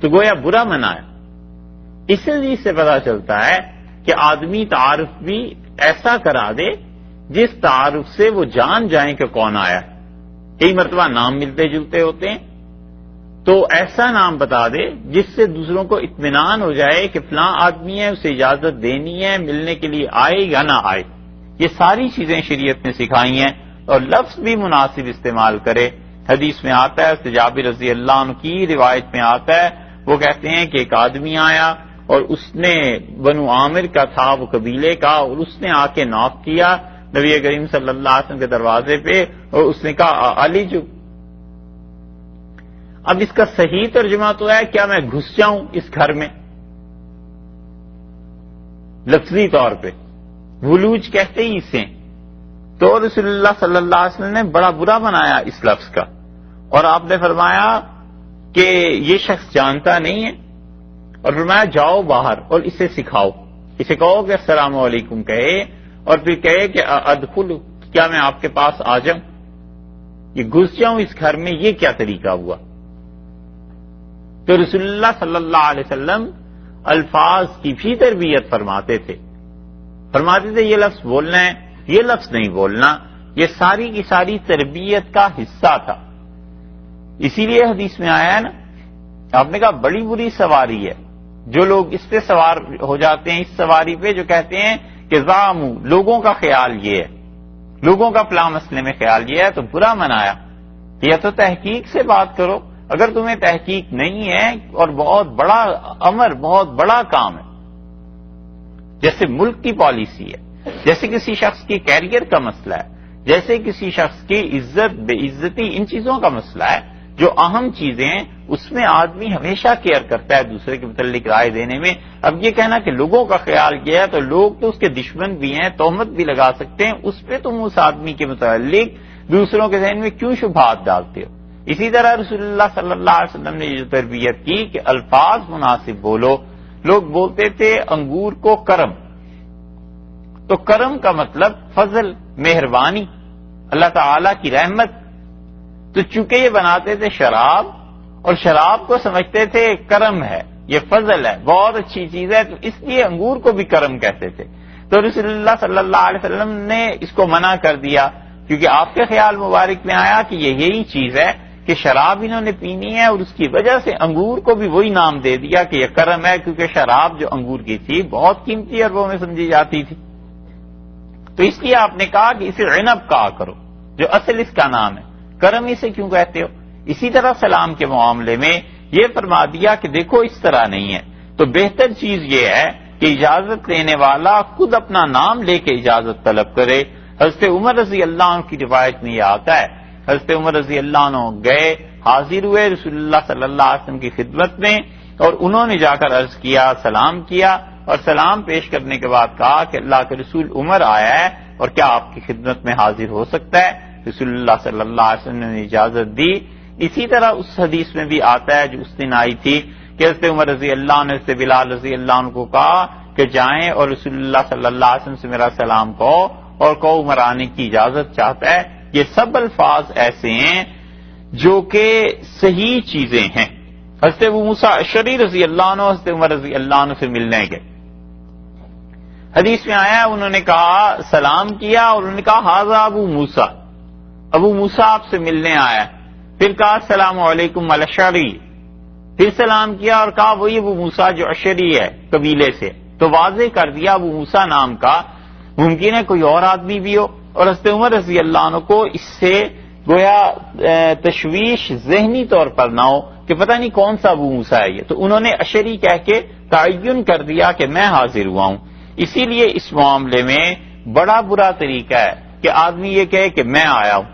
تو گویا برا منایا. اس سے پتا چلتا ہے کہ آدمی تعارف بھی ایسا کرا دے جس تعارف سے وہ جان جائیں کہ کون آیا. کئی مرتبہ نام ملتے جلتے ہوتے ہیں، تو ایسا نام بتا دے جس سے دوسروں کو اطمینان ہو جائے کہ فلاں آدمی ہے، اسے اجازت دینی ہے، ملنے کے لیے آئے یا نہ آئے. یہ ساری چیزیں شریعت نے سکھائی ہیں. اور لفظ بھی مناسب استعمال کرے. حدیث میں آتا ہے، جابر رضی اللہ عنہ کی روایت میں آتا ہے، وہ کہتے ہیں کہ ایک آدمی آیا اور اس نے بنو عامر کا تھا، وہ قبیلے کا، اور اس نے آ کے ناک کیا نبی کریم صلی اللہ علیہ وسلم کے دروازے پہ، اور اس نے کہا علی جو. اب اس کا صحیح ترجمہ تو ہے کیا میں گھس جاؤں اس گھر میں، لفظی طور پہ ولوج کہتے ہی اسے. تو رسول اللہ صلی اللہ علیہ وسلم نے بڑا برا بنایا اس لفظ کا، اور آپ نے فرمایا کہ یہ شخص جانتا نہیں ہے، اور فرمایا جاؤ باہر اور اسے سکھاؤ. اسے کہو کہ السلام علیکم کہے، اور پھر کہے کہ ادخل، کیا میں آپ کے پاس آ جاؤں، یہ گھس جاؤں اس گھر میں، یہ کیا طریقہ ہوا. تو رسول اللہ صلی اللہ علیہ وسلم الفاظ کی بھی تربیت فرماتے تھے یہ لفظ بولنا ہے، یہ لفظ نہیں بولنا. یہ ساری کی ساری تربیت کا حصہ تھا. اسی لیے حدیث میں آیا ہے نا، آپ نے کہا بڑی بری سواری ہے جو لوگ اس پہ سوار ہو جاتے ہیں، اس سواری پہ، جو کہتے ہیں کہ زعموا لوگوں کا خیال یہ ہے، لوگوں کا فلاں مسئلے میں خیال یہ ہے، تو برا منایا. یا تو تحقیق سے بات کرو، اگر تمہیں تحقیق نہیں ہے اور بہت بڑا امر، بہت بڑا کام ہے، جیسے ملک کی پالیسی ہے، جیسے کسی شخص کی کیریئر کا مسئلہ ہے، جیسے کسی شخص کی عزت بے عزتی، ان چیزوں کا مسئلہ ہے جو اہم چیزیں ہیں، اس میں آدمی ہمیشہ کیئر کرتا ہے دوسرے کے متعلق رائے دینے میں. اب یہ کہنا کہ لوگوں کا خیال کیا ہے، تو لوگ تو اس کے دشمن بھی ہیں، تہمت بھی لگا سکتے ہیں، اس پہ تم اس آدمی کے متعلق دوسروں کے ذہن میں کیوں شبہات ڈالتے ہو؟ اسی طرح رسول اللہ صلی اللہ علیہ وسلم نے یہ تربیت کی کہ الفاظ مناسب بولو. لوگ بولتے تھے انگور کو کرم، تو کرم کا مطلب فضل، مہربانی، اللہ تعالی کی رحمت. تو چونکہ یہ بناتے تھے شراب، اور شراب کو سمجھتے تھے کرم ہے، یہ فضل ہے، بہت اچھی چیز ہے، تو اس لیے انگور کو بھی کرم کہتے تھے. تو رسول اللہ صلی اللہ علیہ وسلم نے اس کو منع کر دیا، کیونکہ آپ کے خیال مبارک میں آیا کہ یہ یہی چیز ہے کہ شراب انہوں نے پینی ہے، اور اس کی وجہ سے انگور کو بھی وہی نام دے دیا کہ یہ کرم ہے، کیونکہ شراب جو انگور کی تھی بہت قیمتی اربوں میں سمجھی جاتی تھی. تو اس لیے آپ نے کہا کہ اسے عنب کہا کرو، جو اصل اس کا نام ہے، کرم اسے کیوں کہتے ہو؟ اسی طرح سلام کے معاملے میں یہ فرما دیا کہ دیکھو اس طرح نہیں ہے. تو بہتر چیز یہ ہے کہ اجازت لینے والا خود اپنا نام لے کے اجازت طلب کرے. حضرت عمر رضی اللہ عنہ کی روایت میں یہ آتا ہے، حضرت عمر رضی اللہ عنہ گئے، حاضر ہوئے رسول اللہ صلی اللہ علیہ وسلم کی خدمت میں، اور انہوں نے جا کر عرض کیا، سلام کیا، اور سلام پیش کرنے کے بعد کہا کہ اللہ کے رسول عمر آیا ہے اور کیا آپ کی خدمت میں حاضر ہو سکتا ہے؟ رسول اللہ صلی اللہ علیہ وسلم نے اجازت دی. اسی طرح اس حدیث میں بھی آتا ہے جو اس دن آئی تھی کہ حضرت عمر رضی اللہ عنہ نے بلال رضی اللہ عنہ کو کہا کہ جائیں اور رسول اللہ صلی اللہ علیہ وسلم سے میرا سلام کہو، اور کہو عمر آنے کی اجازت چاہتا ہے. یہ سب الفاظ ایسے ہیں جو کہ صحیح چیزیں ہیں. حضرت ابو موسیٰ اشعری رضی اللہ عنہ حضرت عمر رضی اللہ عنہ سے ملنے گئے. حدیث میں آیا انہوں نے کہا، سلام کیا، اور انہوں نے کہا ھذا ابو موسیٰ، ابو موسیٰ آپ سے ملنے آیا. پھر کہا السلام علیکم الاشعری، پھر سلام کیا اور کہا وہی ابو موسیٰ جو اشعری ہے قبیلے سے. تو واضح کر دیا ابو موسیٰ نام کا ممکن ہے کوئی اور آدمی بھی ہو. اور حضرت عمر رضی اللہ عنہ کو اس سے گویا تشویش ذہنی طور پر نہ ہو کہ پتہ نہیں کون سا ابو موسیٰ ہے یہ، تو انہوں نے اشعری کہہ کے تعین کر دیا کہ میں حاضر ہوا ہوں. اسی لیے اس معاملے میں بڑا برا طریقہ ہے کہ آدمی یہ کہے کہ میں آیا ہوں.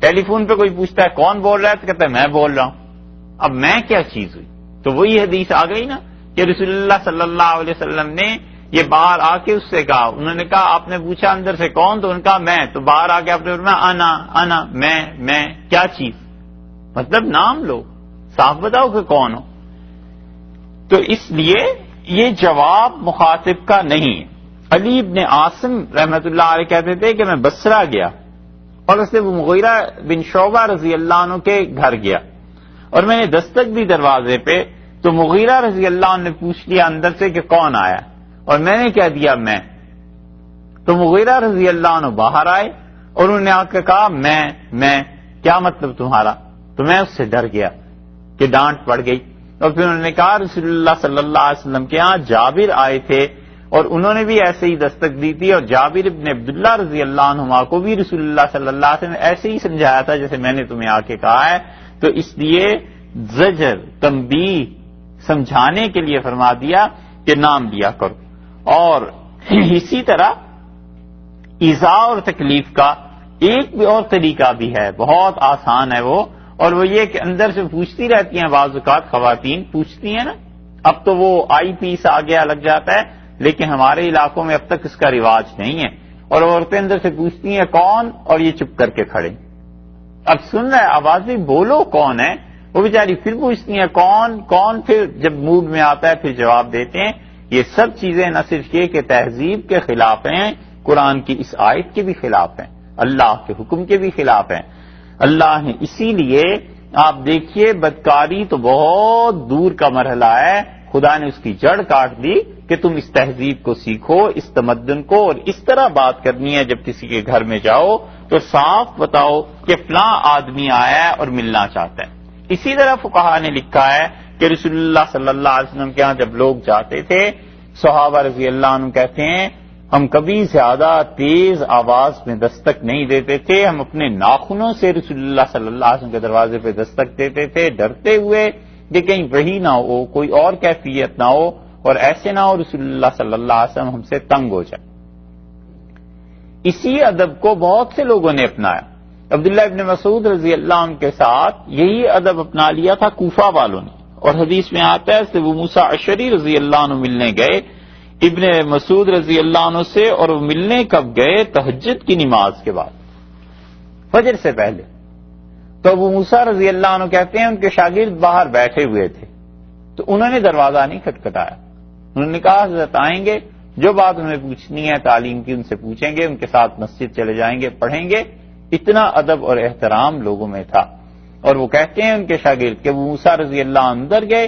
ٹیلی فون پہ کوئی پوچھتا ہے کون بول رہا ہے تو کہتا ہے میں بول رہا ہوں. اب میں کیا چیز ہوئی؟ تو وہی حدیث آ گئی نا کہ رسول اللہ صلی اللہ علیہ وسلم نے یہ باہر آ کے اس سے کہا، انہوں نے کہا آپ نے پوچھا اندر سے کون؟ تو ان کا میں، تو باہر آ کے آپ نے فرمایا انا میں کیا چیز؟ مطلب نام لو، صاف بتاؤ کہ کون ہو. تو اس لیے یہ جواب مخاطب کا نہیں ہے. علی ابن عاصم رحمت اللہ علیہ کہتے تھے کہ میں بصرہ گیا اور اس سے مغیرہ بن شعبہ رضی اللہ عنہ کے گھر گیا، اور میں نے دستک دی دروازے پہ، تو مغیرہ رضی اللہ عنہ نے پوچھ لیا اندر سے کہ کون آیا، اور میں نے کہہ دیا میں. تو مغیرہ رضی اللہ عنہ باہر آئے اور انہوں نے آ کے کہا میں کیا مطلب تمہارا؟ تو میں اس سے ڈر گیا کہ ڈانٹ پڑ گئی. اور پھر انہوں نے کہا رسول اللہ صلی اللہ علیہ وسلم کے ہاں جابر آئے تھے اور انہوں نے بھی ایسے ہی دستک دی تھی، اور جابر ابن عبداللہ رضی اللہ عنہما کو بھی رسول اللہ صلی اللہ علیہ وسلم نے ایسے ہی سمجھایا تھا جیسے میں نے تمہیں آ کے کہا ہے. تو اس لیے زجر، تنبیہ، سمجھانے کے لیے فرما دیا کہ نام لیا کرو. اور اسی طرح ایذا اور تکلیف کا ایک بھی اور طریقہ بھی ہے، بہت آسان ہے وہ، اور وہ یہ کہ اندر سے پوچھتی رہتی ہیں، بعض اوقات خواتین پوچھتی ہیں نا. اب تو وہ آئی پیس آ گیا لگ جاتا ہے، لیکن ہمارے علاقوں میں اب تک اس کا رواج نہیں ہے. اور عورتیں اندر سے پوچھتی ہیں کون، اور یہ چپ کر کے کھڑے. اب سن رہے آوازیں بولو کون ہے، وہ بیچاری پھر پوچھتی ہیں کون، پھر جب موڈ میں آتا ہے پھر جواب دیتے ہیں. یہ سب چیزیں نہ صرف یہ کہ تہذیب کے خلاف ہیں، قرآن کی اس آیت کے بھی خلاف ہیں، اللہ کے حکم کے بھی خلاف ہیں. اللہ نے اسی لیے آپ دیکھیے بدکاری تو بہت دور کا مرحلہ ہے، خدا نے اس کی جڑ کاٹ دی کہ تم اس تہذیب کو سیکھو، اس تمدن کو، اور اس طرح بات کرنی ہے جب کسی کے گھر میں جاؤ تو صاف بتاؤ کہ فلاں آدمی آیا ہے اور ملنا چاہتا ہے. اسی طرح فقہا نے لکھا ہے کہ رسول اللہ صلی اللہ علیہ وسلم کے ہاں جب لوگ جاتے تھے، صحابہ رضی اللہ عنہ کہتے ہیں ہم کبھی زیادہ تیز آواز میں دستک نہیں دیتے تھے، ہم اپنے ناخنوں سے رسول اللہ صلی اللہ علیہ وسلم کے دروازے پہ دستک دیتے تھے، ڈرتے ہوئے کہ کہیں وہی نہ ہو، کوئی اور کیفیت نہ ہو، اور ایسے نہ ہو رسول اللہ صلی اللہ علیہ وسلم ہم سے تنگ ہو جائے۔ اسی ادب کو بہت سے لوگوں نے اپنایا۔ عبداللہ ابن مسعود رضی اللہ عنہ کے ساتھ یہی ادب اپنا لیا تھا کوفہ والوں نے، اور حدیث میں آتا ہے کہ ابو موسیٰ اشعری رضی اللہ عنہ ملنے گئے ابن مسعود رضی اللہ عنہ سے، اور وہ ملنے کب گئے؟ تہجد کی نماز کے بعد، فجر سے پہلے۔ تو ابو موسیٰ رضی اللہ عنہ کہتے ہیں ان کے شاگرد باہر بیٹھے ہوئے تھے، تو انہوں نے دروازہ نہیں کھٹکھٹایا، انہوں نے کہا حضرت آئیں گے، جو بات انہیں پوچھنی ہے تعلیم کی ان سے پوچھیں گے، ان کے ساتھ مسجد چلے جائیں گے، پڑھیں گے۔ اتنا ادب اور احترام لوگوں میں تھا۔ اور وہ کہتے ہیں ان کے شاگرد کہ ابو موسیٰ رضی اللہ عنہ اندر گئے،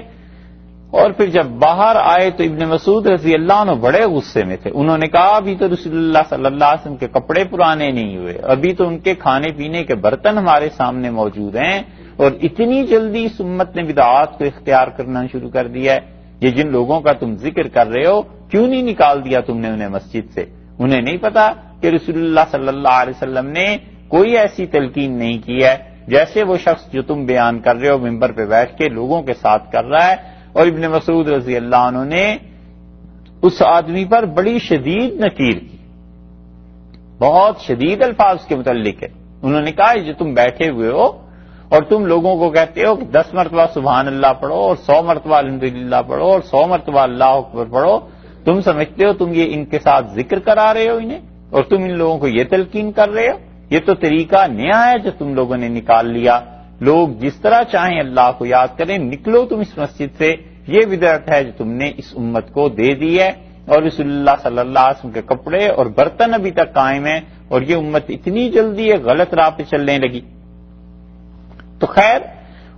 اور پھر جب باہر آئے تو ابن مسعود رضی اللہ عنہ بڑے غصے میں تھے۔ انہوں نے کہا ابھی تو رسول اللہ صلی اللہ علیہ وسلم کے کپڑے پرانے نہیں ہوئے، ابھی تو ان کے کھانے پینے کے برتن ہمارے سامنے موجود ہیں، اور اتنی جلدی اس امت نے بدعات کو اختیار کرنا شروع کر دیا ہے۔ یہ جن لوگوں کا تم ذکر کر رہے ہو کیوں نہیں نکال دیا تم نے انہیں مسجد سے؟ انہیں نہیں پتا کہ رسول اللہ صلی اللہ علیہ وسلم نے کوئی ایسی تلقین نہیں کی ہے جیسے وہ شخص جو تم بیان کر رہے ہو ممبر پہ بیٹھ کے لوگوں کے ساتھ کر رہا ہے۔ اور ابن مسعود رضی اللہ عنہ نے اس آدمی پر بڑی شدید نکیر کی، بہت شدید الفاظ کے متعلق ہے۔ انہوں نے کہا جو تم بیٹھے ہوئے ہو اور تم لوگوں کو کہتے ہو کہ 10 مرتبہ سبحان اللہ پڑھو اور 100 مرتبہ الحمدللہ پڑھو اور 100 مرتبہ اللہ اکبر پڑھو، تم سمجھتے ہو تم یہ ان کے ساتھ ذکر کرا رہے ہو انہیں، اور تم ان لوگوں کو یہ تلقین کر رہے ہو؟ یہ تو طریقہ نیا ہے جو تم لوگوں نے نکال لیا، لوگ جس طرح چاہیں اللہ کو یاد کریں، نکلو تم اس مسجد سے، یہ بدعت ہے جو تم نے اس امت کو دے دی ہے۔ اور رسول اللہ صلی اللہ علیہ وسلم کے کپڑے اور برتن ابھی تک قائم ہیں، اور یہ امت اتنی جلدی ایک غلط راہ پہ چلنے لگی۔ تو خیر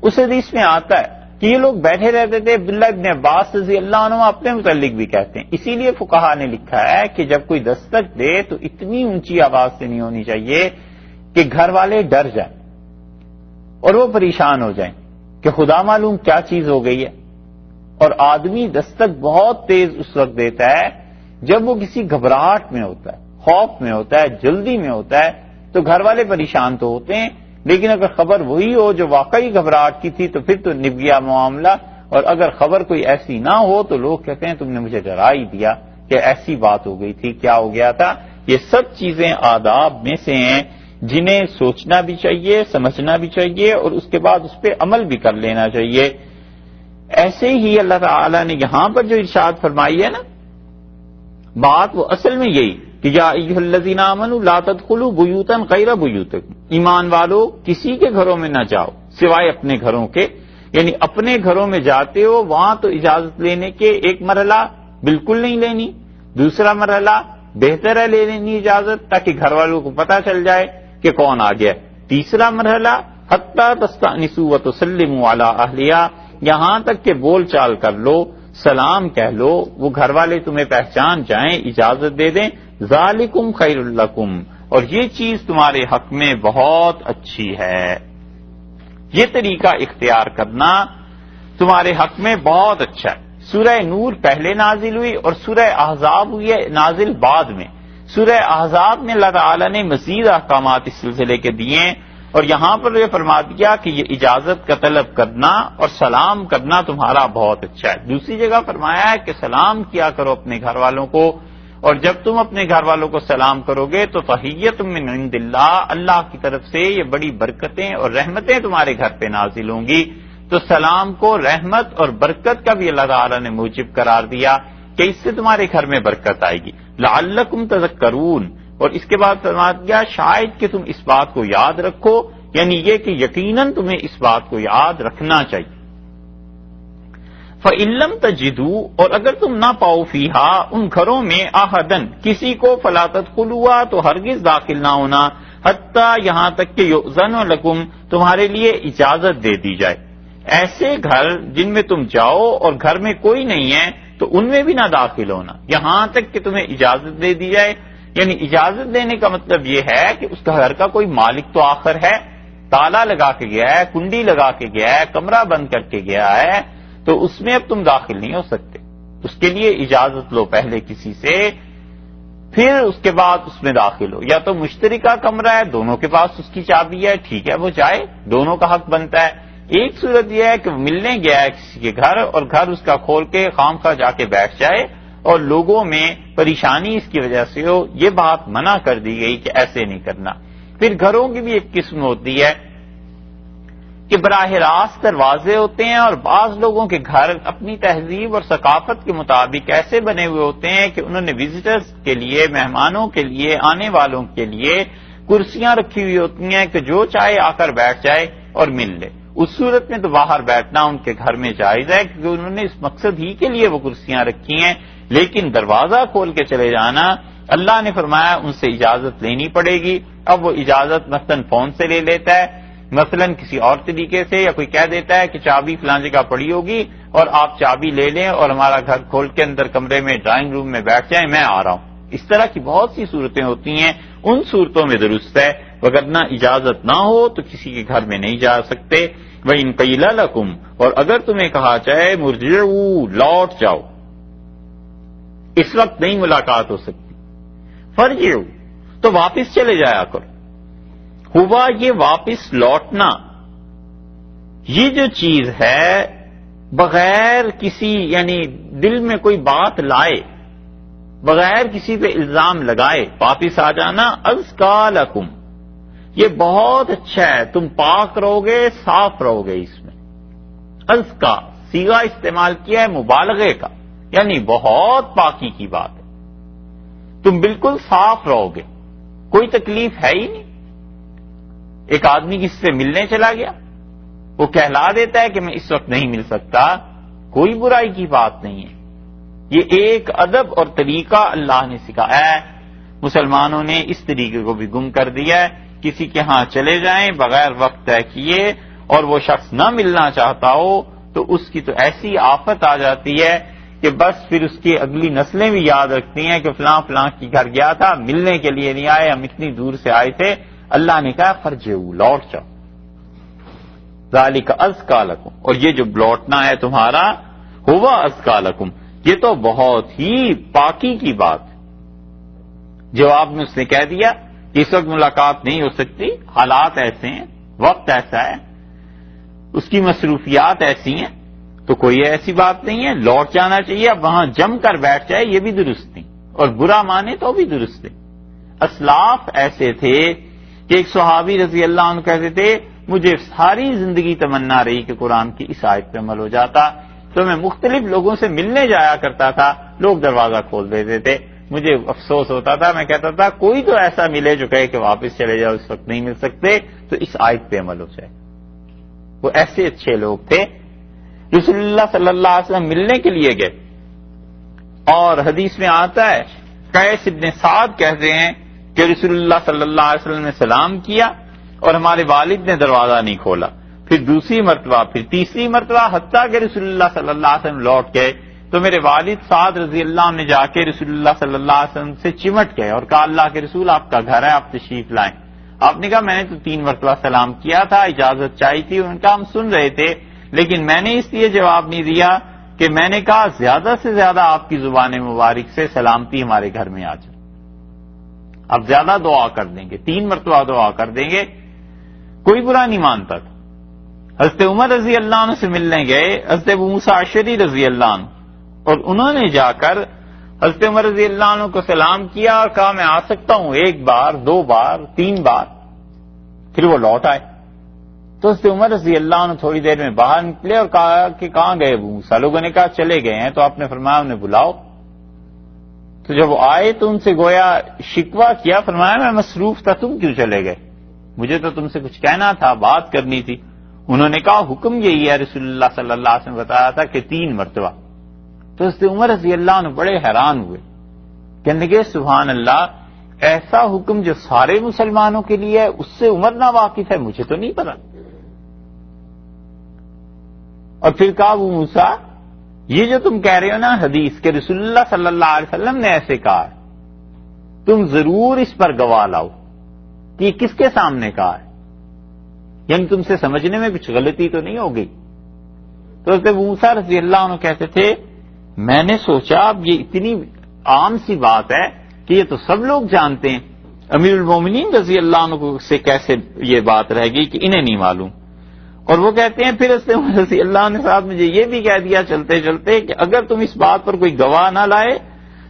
اس حدیث میں آتا ہے کہ یہ لوگ بیٹھے رہتے تھے۔ عبداللہ ابن عباس رضی اللہ عنہ اپنے متعلق بھی کہتے ہیں، اسی لیے فقہا نے لکھا ہے کہ جب کوئی دستک دے تو اتنی اونچی آواز سے نہیں ہونی چاہیے کہ گھر والے ڈر جائیں اور وہ پریشان ہو جائیں کہ خدا معلوم کیا چیز ہو گئی ہے۔ اور آدمی دستک بہت تیز اس وقت دیتا ہے جب وہ کسی گھبراہٹ میں ہوتا ہے، خوف میں ہوتا ہے، جلدی میں ہوتا ہے، تو گھر والے پریشان تو ہوتے ہیں، لیکن اگر خبر وہی ہو جو واقعی گھبراہٹ کی تھی تو پھر تو نب گیا معاملہ، اور اگر خبر کوئی ایسی نہ ہو تو لوگ کہتے ہیں تم نے مجھے ڈرا ہی دیا کہ ایسی بات ہو گئی تھی، کیا ہو گیا تھا۔ یہ سب چیزیں آداب میں سے ہیں جنہیں سوچنا بھی چاہیے، سمجھنا بھی چاہیے، اور اس کے بعد اس پہ عمل بھی کر لینا چاہیے۔ ایسے ہی اللہ تعالی نے یہاں پر جو ارشاد فرمائی ہے نا بات، وہ اصل میں یہی کہ یا ایھا الذین آمنوا لا تدخلوا بیوتا غیر بیوتکم، ایمان والو کسی کے گھروں میں نہ جاؤ سوائے اپنے گھروں کے، یعنی اپنے گھروں میں جاتے ہو وہاں تو اجازت لینے کے ایک مرحلہ بالکل نہیں لینی، دوسرا مرحلہ بہتر ہے لے لینی اجازت تاکہ گھر والوں کو پتہ چل جائے کہ کون آ گیا، تیسرا مرحلہ حتی تستأنسوا وتسلموا علی اہلہا، یہاں تک کہ بول چال کر لو، سلام کہہ لو، وہ گھر والے تمہیں پہچان جائیں، اجازت دے دیں، ذالکم خیر لکم، اور یہ چیز تمہارے حق میں بہت اچھی ہے، یہ طریقہ اختیار کرنا تمہارے حق میں بہت اچھا ہے۔ سورہ نور پہلے نازل ہوئی اور سورہ احزاب ہوئی ہے نازل بعد میں۔ سورہ احزاب میں اللہ تعالی نے مزید احکامات اس سلسلے کے دیے ہیں، اور یہاں پر یہ فرما دیا کہ یہ اجازت کا طلب کرنا اور سلام کرنا تمہارا بہت اچھا ہے۔ دوسری جگہ فرمایا ہے کہ سلام کیا کرو اپنے گھر والوں کو، اور جب تم اپنے گھر والوں کو سلام کرو گے تو تحیۃ من عند اللہ، اللہ کی طرف سے یہ بڑی برکتیں اور رحمتیں تمہارے گھر پہ نازل ہوں گی۔ تو سلام کو رحمت اور برکت کا بھی اللہ تعالیٰ نے موجب قرار دیا کہ اس سے تمہارے گھر میں برکت آئے گی، لعلکم تذکرون، اور اس کے بعد فرما دیا شاید کہ تم اس بات کو یاد رکھو، یعنی یہ کہ یقیناً تمہیں اس بات کو یاد رکھنا چاہیے۔ فَإِن لَّمْ تَجِدُوا، اور اگر تم نہ پاؤ فیہا ان گھروں میں احدن کسی کو، فَلَا تَدْخُلُوهَا تو ہرگز داخل نہ ہونا، حتیٰ یہاں تک کہ یؤذن لکم تمہارے لیے اجازت دے دی جائے۔ ایسے گھر جن میں تم جاؤ اور گھر میں کوئی نہیں ہے تو ان میں بھی نہ داخل ہونا یہاں تک کہ تمہیں اجازت دے دی جائے، یعنی اجازت دینے کا مطلب یہ ہے کہ اس گھر کا کوئی مالک تو آخر ہے، تالا لگا کے گیا ہے، کنڈی لگا کے گیا ہے، کمرہ بند کر کے گیا ہے، تو اس میں اب تم داخل نہیں ہو سکتے، اس کے لیے اجازت لو پہلے کسی سے، پھر اس کے بعد اس میں داخل ہو. یا تو مشترکہ کمرہ ہے، دونوں کے پاس اس کی چابی ہے، ٹھیک ہے وہ جائے، دونوں کا حق بنتا ہے. ایک صورت یہ ہے کہ وہ ملنے گیا ہے کسی کے گھر اور گھر اس کا کھول کے خامخواہ جا کے بیٹھ جائے اور لوگوں میں پریشانی اس کی وجہ سے ہو. یہ بات منع کر دی گئی کہ ایسے نہیں کرنا. پھر گھروں کی بھی ایک قسم ہوتی ہے کہ براہ راست دروازے ہوتے ہیں، اور بعض لوگوں کے گھر اپنی تہذیب اور ثقافت کے مطابق ایسے بنے ہوئے ہوتے ہیں کہ انہوں نے وزٹرز کے لیے، مہمانوں کے لیے، آنے والوں کے لیے کرسیاں رکھی ہوئی ہوتی ہیں کہ جو چاہے آ کر بیٹھ جائے اور مل لے. اس صورت میں تو باہر بیٹھنا ان کے گھر میں جائز ہے کیونکہ انہوں نے اس مقصد ہی کے لیے وہ کرسیاں رکھی ہیں. لیکن دروازہ کھول کے چلے جانا اللہ نے فرمایا ان سے اجازت لینی پڑے گی. اب وہ اجازت مثلاً فون سے لے لیتا ہے، مثلاً کسی اور طریقے سے، یا کوئی کہہ دیتا ہے کہ چابی فلاں جگہ پڑی ہوگی اور آپ چابی لے لیں اور ہمارا گھر کھول کے اندر کمرے میں ڈرائنگ روم میں بیٹھ جائیں، میں آ رہا ہوں. اس طرح کی بہت سی صورتیں ہوتی ہیں، ان صورتوں میں درست ہے، وگرنہ اجازت نہ ہو تو کسی کے گھر میں نہیں جا سکتے. وَإِن قِيلَ لَكُمْ، اور اگر تمہیں کہا جائے مُرْجِعُوا، لوٹ جاؤ، اس وقت نہیں ملاقات ہو سکتی، فَارْجِعُوا، تو واپس چلے جایا کرو. ہوا یہ واپس لوٹنا، یہ جو چیز ہے بغیر کسی یعنی دل میں کوئی بات لائے، بغیر کسی پہ الزام لگائے واپس آ جانا، ازکا لکم، یہ بہت اچھا ہے، تم پاک رہو گے، صاف رہو گے. اس میں ازکا صیغہ استعمال کیا ہے مبالغے کا، یعنی بہت پاکی کی بات ہے، تم بالکل صاف رہو گے، کوئی تکلیف ہے ہی نہیں. ایک آدمی کسی سے ملنے چلا گیا، وہ کہلا دیتا ہے کہ میں اس وقت نہیں مل سکتا، کوئی برائی کی بات نہیں ہے. یہ ایک ادب اور طریقہ اللہ نے سکھایا ہے. مسلمانوں نے اس طریقے کو بھی گم کر دیا ہے. کسی کے ہاں چلے جائیں بغیر وقت طے کیے اور وہ شخص نہ ملنا چاہتا ہو تو اس کی تو ایسی آفت آ جاتی ہے کہ بس پھر اس کی اگلی نسلیں بھی یاد رکھتی ہیں کہ فلاں فلاں کی گھر گیا تھا، ملنے کے لیے نہیں آئے، ہم اتنی دور سے آئے تھے. اللہ نے کہا فرجعوا، لوٹ جاؤ. ذالک ازکا لکم، اور یہ جو لوٹنا ہے تمہارا، ہوا ازکا لکم، یہ تو بہت ہی پاکی کی بات. جواب میں اس نے کہہ دیا کہ اس وقت ملاقات نہیں ہو سکتی، حالات ایسے ہیں، وقت ایسا ہے، اس کی مصروفیات ایسی ہیں، تو کوئی ایسی بات نہیں ہے، لوٹ جانا چاہیے. اب وہاں جم کر بیٹھ جائے یہ بھی درست نہیں، اور برا مانے تو بھی درست ہے. اسلاف ایسے تھے کہ ایک صحابی رضی اللہ عنہ کہتے تھے مجھے ساری زندگی تمنا رہی کہ قرآن کی اس آیت پہ عمل ہو جاتا، تو میں مختلف لوگوں سے ملنے جایا کرتا تھا، لوگ دروازہ کھول دیتے تھے، مجھے افسوس ہوتا تھا، میں کہتا تھا کوئی تو ایسا ملے جو کہے کہ واپس چلے جاؤ، اس وقت نہیں مل سکتے، تو اس آیت پہ عمل ہو جائے. وہ ایسے اچھے لوگ تھے. رسول اللہ صلی اللہ علیہ وسلم ملنے کے لیے گئے، اور حدیث میں آتا ہے قیس ابن سعد کہتے ہیں کہ رسول اللہ صلی اللہ علیہ وسلم نے سلام کیا اور ہمارے والد نے دروازہ نہیں کھولا. پھر دوسری مرتبہ، پھر تیسری مرتبہ، حتیٰ کہ رسول اللہ صلی اللہ علیہ وسلم لوٹ گئے تو میرے والد سعد رضی اللہ عنہ نے جا کے رسول اللہ صلی اللہ علیہ وسلم سے چمٹ گئے اور کہا اللہ کے رسول آپ کا گھر ہے، آپ تشریف لائیں. آپ نے کہا میں نے تو 3 مرتبہ سلام کیا تھا، اجازت چاہی تھی. ان کا ہم سن رہے تھے، لیکن میں نے اس لیے جواب نہیں دیا کہ میں نے کہا زیادہ سے زیادہ آپ کی زبان مبارک سے سلامتی ہمارے گھر میں آ جائے. اب زیادہ دعا کر دیں گے، 3 مرتبہ دعا کر دیں گے، کوئی برا نہیں مانتا تھا. حضرت عمر رضی اللہ عنہ سے ملنے گئے، حضرت ابو موسیٰ اشعری رضی اللہ عنہ، اور انہوں نے جا کر حضرت عمر رضی اللہ عنہ کو سلام کیا اور کہا میں آ سکتا ہوں 1 بار 2 بار 3 بار. پھر وہ لوٹ آئے تو حضرت عمر رضی اللہ عنہ تھوڑی دیر میں باہر نکلے اور کہا کہ کہاں گئے ابو موسیٰ؟ لوگوں نے کہا چلے گئے ہیں. تو آپ نے فرمایا انہیں بلاؤ. تو جب وہ آئے تو ان سے گویا شکوہ کیا، فرمایا میں مصروف تھا، تم کیوں چلے گئے؟ مجھے تو تم سے کچھ کہنا تھا، بات کرنی تھی. انہوں نے کہا حکم یہی ہے، رسول اللہ صلی اللہ علیہ وسلم نے بتایا تھا کہ 3 مرتبہ. تو حضرت عمر رضی اللہ عنہ بڑے حیران ہوئے، کہنے لگے سبحان اللہ، ایسا حکم جو سارے مسلمانوں کے لیے ہے اس سے عمر نہ واقف ہے، مجھے تو نہیں پتا. اور پھر کہا ابو موسیٰ یہ جو تم کہہ رہے ہو نا حدیث کہ رسول اللہ صلی اللہ علیہ وسلم نے ایسے کہا ہے، تم ضرور اس پر گواہ لاؤ کہ یہ کس کے سامنے کہا ہے، یعنی تم سے سمجھنے میں کچھ غلطی تو نہیں ہو گئی. تو حضرت ابو موسیٰ رضی اللہ عنہ کہتے تھے میں نے سوچا اب یہ اتنی عام سی بات ہے کہ یہ تو سب لوگ جانتے ہیں، امیر المومنین رضی اللہ عنہ سے کیسے یہ بات رہ گئی کہ انہیں نہیں معلوم؟ اور وہ کہتے ہیں پھر حضرت عمر رضی اللہ عنہ صاحب مجھے یہ بھی کہہ دیا چلتے چلتے کہ اگر تم اس بات پر کوئی گواہ نہ لائے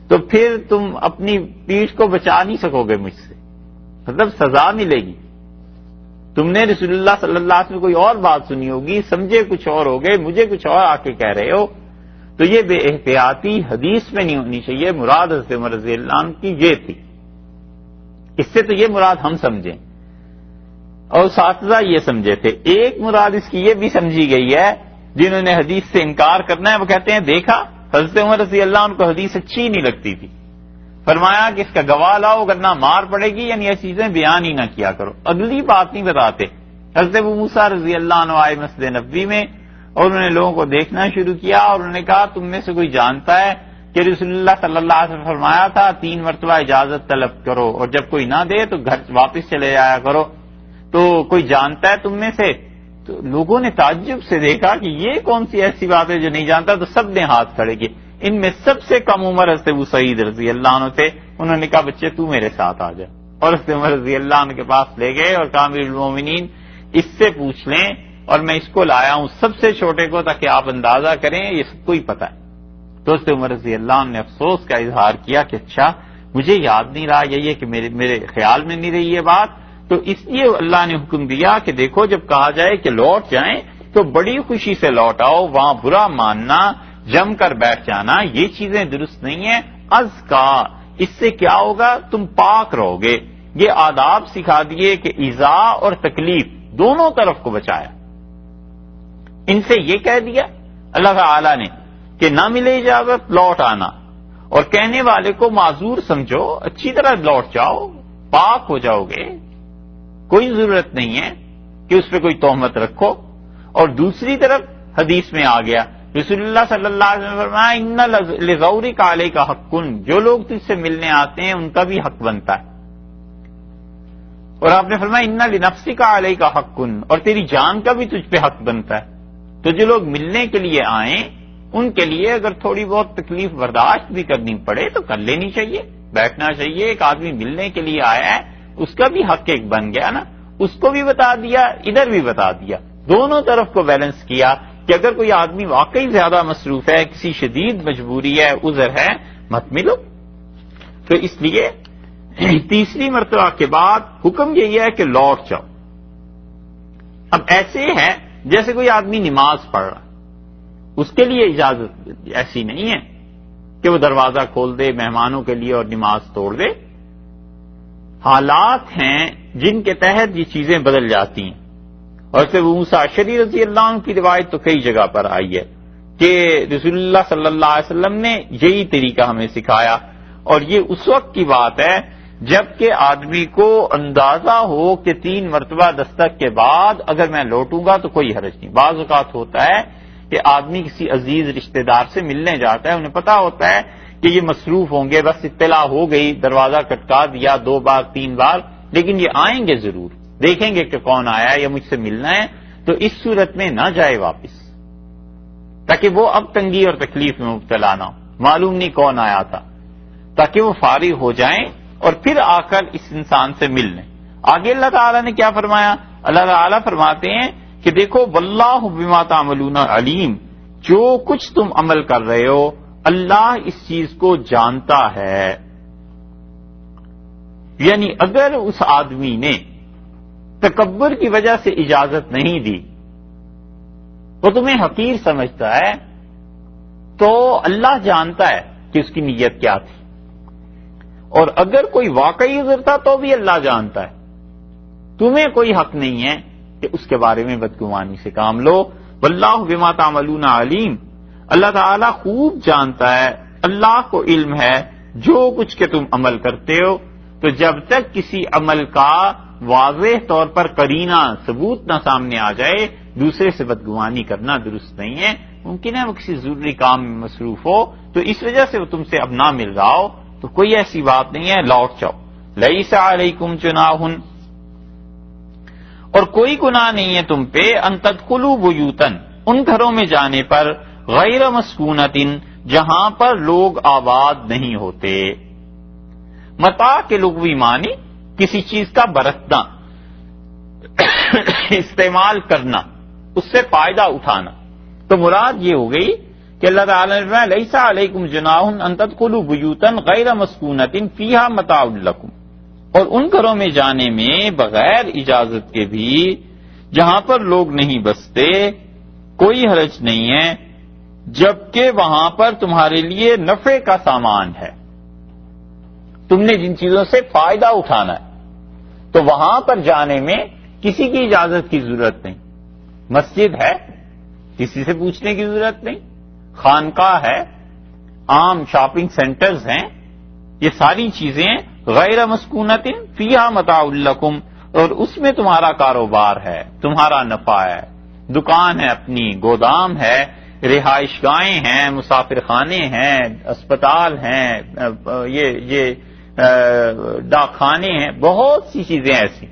تو پھر تم اپنی پیٹھ کو بچا نہیں سکو گے مجھ سے، مطلب سزا ملے گی۔ تم نے رسول اللہ صلی اللہ علیہ وسلم کوئی اور بات سنی ہوگی، سمجھے کچھ اور ہو گئے، مجھے کچھ اور آ کے کہہ رہے ہو، تو یہ بے احتیاطی حدیث میں نہیں ہونی چاہیے۔ مراد حضرت عمر رضی اللہ عنہ کی یہ تھی، اس سے تو یہ مراد ہم سمجھیں اور اساتذہ یہ سمجھے تھے۔ ایک مراد اس کی یہ بھی سمجھی گئی ہے جنہوں نے حدیث سے انکار کرنا ہے، وہ کہتے ہیں دیکھا حضرت عمر رضی اللہ عنہ کو حدیث اچھی نہیں لگتی تھی، فرمایا کہ اس کا گواہ لاؤ ورنہ مار پڑے گی، یعنی یہ چیزیں بیان ہی نہ کیا کرو، اگلی بات نہیں بتاتے۔ حضرت ابو موسیٰ رضی اللہ عنہ آئے مسجد نبوی میں اور انہوں نے لوگوں کو دیکھنا شروع کیا اور انہوں نے کہا تم میں سے کوئی جانتا ہے کہ رسول اللہ صلی اللہ علیہ وسلم فرمایا تھا 3 مرتبہ اجازت طلب کرو اور جب کوئی نہ دے تو گھر واپس چلے جایا کرو، تو کوئی جانتا ہے تم میں سے؟ تو لوگوں نے تعجب سے دیکھا کہ یہ کون سی ایسی بات ہے جو نہیں جانتا، تو سب نے ہاتھ کھڑے کیے۔ ان میں سب سے کم عمر حضرت ابو سعید رضی اللہ عنہ تھے، انہوں نے کہا بچے تو میرے ساتھ آ جا، اور حضرت عمر رضی اللہ عنہ کے پاس لے گئے اور کہا امیر المومنین اس سے پوچھ لیں، اور میں اس کو لایا ہوں سب سے چھوٹے کو تاکہ آپ اندازہ کریں، یہ سب کو ہی پتا ہے۔ تو حضرت عمر رضی اللہ عنہ نے افسوس کا اظہار کیا کہ اچھا مجھے یاد نہیں رہا، یہ کہ میرے خیال میں نہیں رہی یہ بات، تو اس لیے اللہ نے حکم دیا کہ دیکھو جب کہا جائے کہ لوٹ جائیں تو بڑی خوشی سے لوٹ آؤ، وہاں برا ماننا، جم کر بیٹھ جانا، یہ چیزیں درست نہیں ہیں۔ ازکا، اس سے کیا ہوگا؟ تم پاک رہو گے۔ یہ آداب سکھا دیے کہ ایذا اور تکلیف دونوں طرف کو بچایا۔ ان سے یہ کہہ دیا اللہ تعالی نے کہ نہ ملے اجازت لوٹ آنا، اور کہنے والے کو معذور سمجھو، اچھی طرح لوٹ جاؤ، پاک ہو جاؤ گے، کوئی ضرورت نہیں ہے کہ اس پہ کوئی تہمت رکھو۔ اور دوسری طرف حدیث میں آ گیا رسول اللہ صلی اللہ علیہ وسلم نے فرمایا ان لزورک علیک حق، جو لوگ تجھ سے ملنے آتے ہیں ان کا بھی حق بنتا ہے، اور آپ نے فرمایا ان لنفسک علیک حق، اور تیری جان کا بھی تجھ پہ حق بنتا ہے۔ تو جو لوگ ملنے کے لیے آئیں ان کے لیے اگر تھوڑی بہت تکلیف برداشت بھی کرنی پڑے تو کر لینی چاہیے، بیٹھنا چاہیے۔ ایک آدمی ملنے کے لیے آیا ہے، اس کا بھی حق ایک بن گیا نا، اس کو بھی بتا دیا، ادھر بھی بتا دیا، دونوں طرف کو بیلنس کیا کہ اگر کوئی آدمی واقعی زیادہ مصروف ہے، کسی شدید مجبوری ہے، عذر ہے، مت ملو۔ تو اس لیے تیسری مرتبہ کے بعد حکم یہی ہے کہ لوٹ جاؤ۔ اب ایسے ہے جیسے کوئی آدمی نماز پڑھ رہا، اس کے لیے اجازت ایسی نہیں ہے کہ وہ دروازہ کھول دے مہمانوں کے لیے اور نماز توڑ دے۔ حالات ہیں جن کے تحت یہ چیزیں بدل جاتی ہیں، اور سے ابو موسیٰ اشعری رضی اللہ عنہ کی روایت تو کئی جگہ پر آئی ہے کہ رسول اللہ صلی اللہ علیہ وسلم نے یہی طریقہ ہمیں سکھایا، اور یہ اس وقت کی بات ہے جبکہ آدمی کو اندازہ ہو کہ 3 مرتبہ دستک کے بعد اگر میں لوٹوں گا تو کوئی حرج نہیں۔ بعض اوقات ہوتا ہے کہ آدمی کسی عزیز رشتہ دار سے ملنے جاتا ہے، انہیں پتا ہوتا ہے کہ یہ مصروف ہوں گے، بس اطلاع ہو گئی، دروازہ کٹکا دیا 2 بار 3 بار، لیکن یہ آئیں گے ضرور، دیکھیں گے کہ کون آیا ہے یا مجھ سے ملنا ہے، تو اس صورت میں نہ جائے واپس، تاکہ وہ اب تنگی اور تکلیف میں مبتلا نہ ہو، معلوم نہیں کون آیا تھا، تاکہ وہ فارغ ہو جائیں اور پھر آ کر اس انسان سے مل لیں۔ آگے اللہ تعالیٰ نے کیا فرمایا؟ اللہ تعالیٰ فرماتے ہیں کہ دیکھو واللہ بما تعملون علیم، جو کچھ تم عمل کر رہے ہو اللہ اس چیز کو جانتا ہے۔ یعنی اگر اس آدمی نے تکبر کی وجہ سے اجازت نہیں دی، وہ تمہیں حقیر سمجھتا ہے، تو اللہ جانتا ہے کہ اس کی نیت کیا تھی، اور اگر کوئی واقعی عذر تھا تو بھی اللہ جانتا ہے۔ تمہیں کوئی حق نہیں ہے کہ اس کے بارے میں بدگمانی سے کام لو۔ واللہ بما تعملون علیم، اللہ تعالیٰ خوب جانتا ہے، اللہ کو علم ہے جو کچھ کہ تم عمل کرتے ہو۔ تو جب تک کسی عمل کا واضح طور پر قرینہ ثبوت نہ سامنے آ جائے، دوسرے سے بدگمانی کرنا درست نہیں ہے۔ ممکن ہے وہ کسی ضروری کام میں مصروف ہو تو اس وجہ سے وہ تم سے اب نہ مل رہا ہو، تو کوئی ایسی بات نہیں ہے، لوٹ جاؤ۔ لیس علیکم جناح، اور کوئی گناہ نہیں ہے تم پہ، ان تدخلوا بیوتا، ان گھروں میں جانے پر، غیر مسکونۃ، جہاں پر لوگ آباد نہیں ہوتے۔ متاع کے لغوی معنی کسی چیز کا برتنا، استعمال کرنا، اس سے فائدہ اٹھانا. تو مراد یہ ہو گئی کہ اللہ تعالیٰ نے فرمایا لیس علیکم جناح ان تدخلوا بیوتا غیر مسکونۃ فیہا متاع لکم، اور ان گھروں میں جانے میں بغیر اجازت کے بھی جہاں پر لوگ نہیں بستے کوئی حرج نہیں ہے، جبکہ وہاں پر تمہارے لیے نفع کا سامان ہے، تم نے جن چیزوں سے فائدہ اٹھانا ہے. تو وہاں پر جانے میں کسی کی اجازت کی ضرورت نہیں. مسجد ہے، کسی سے پوچھنے کی ضرورت نہیں. خانقاہ ہے، عام شاپنگ سینٹرز ہیں، یہ ساری چیزیں غیر مسکونۃ فیہا متاع لکم، اور اس میں تمہارا کاروبار ہے، تمہارا نفع ہے. دکان ہے اپنی، گودام ہے، رہائش گاہیں ہیں، مسافر خانے ہیں، اسپتال ہیں، یہ ڈاک خانے ہیں، بہت سی چیزیں ایسی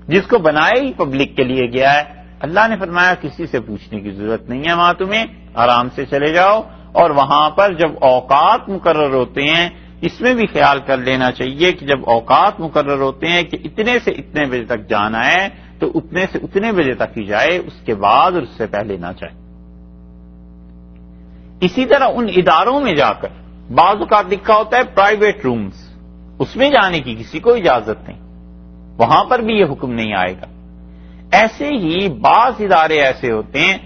جس کو بنایا ہی پبلک کے لیے گیا ہے. اللہ نے فرمایا کسی سے پوچھنے کی ضرورت نہیں ہے، وہاں تمہیں آرام سے چلے جاؤ. اور وہاں پر جب اوقات مقرر ہوتے ہیں، اس میں بھی خیال کر لینا چاہیے کہ جب اوقات مقرر ہوتے ہیں کہ اتنے سے اتنے بجے تک جانا ہے تو اتنے سے اتنے بجے تک ہی جائے، اس کے بعد اور اس سے پہلے نہ جائے. اسی طرح ان اداروں میں جا کر بعض اوقات لکھا ہوتا ہے پرائیویٹ رومز، اس میں جانے کی کسی کو اجازت نہیں، وہاں پر بھی یہ حکم نہیں آئے گا. ایسے ہی بعض ادارے ایسے ہوتے ہیں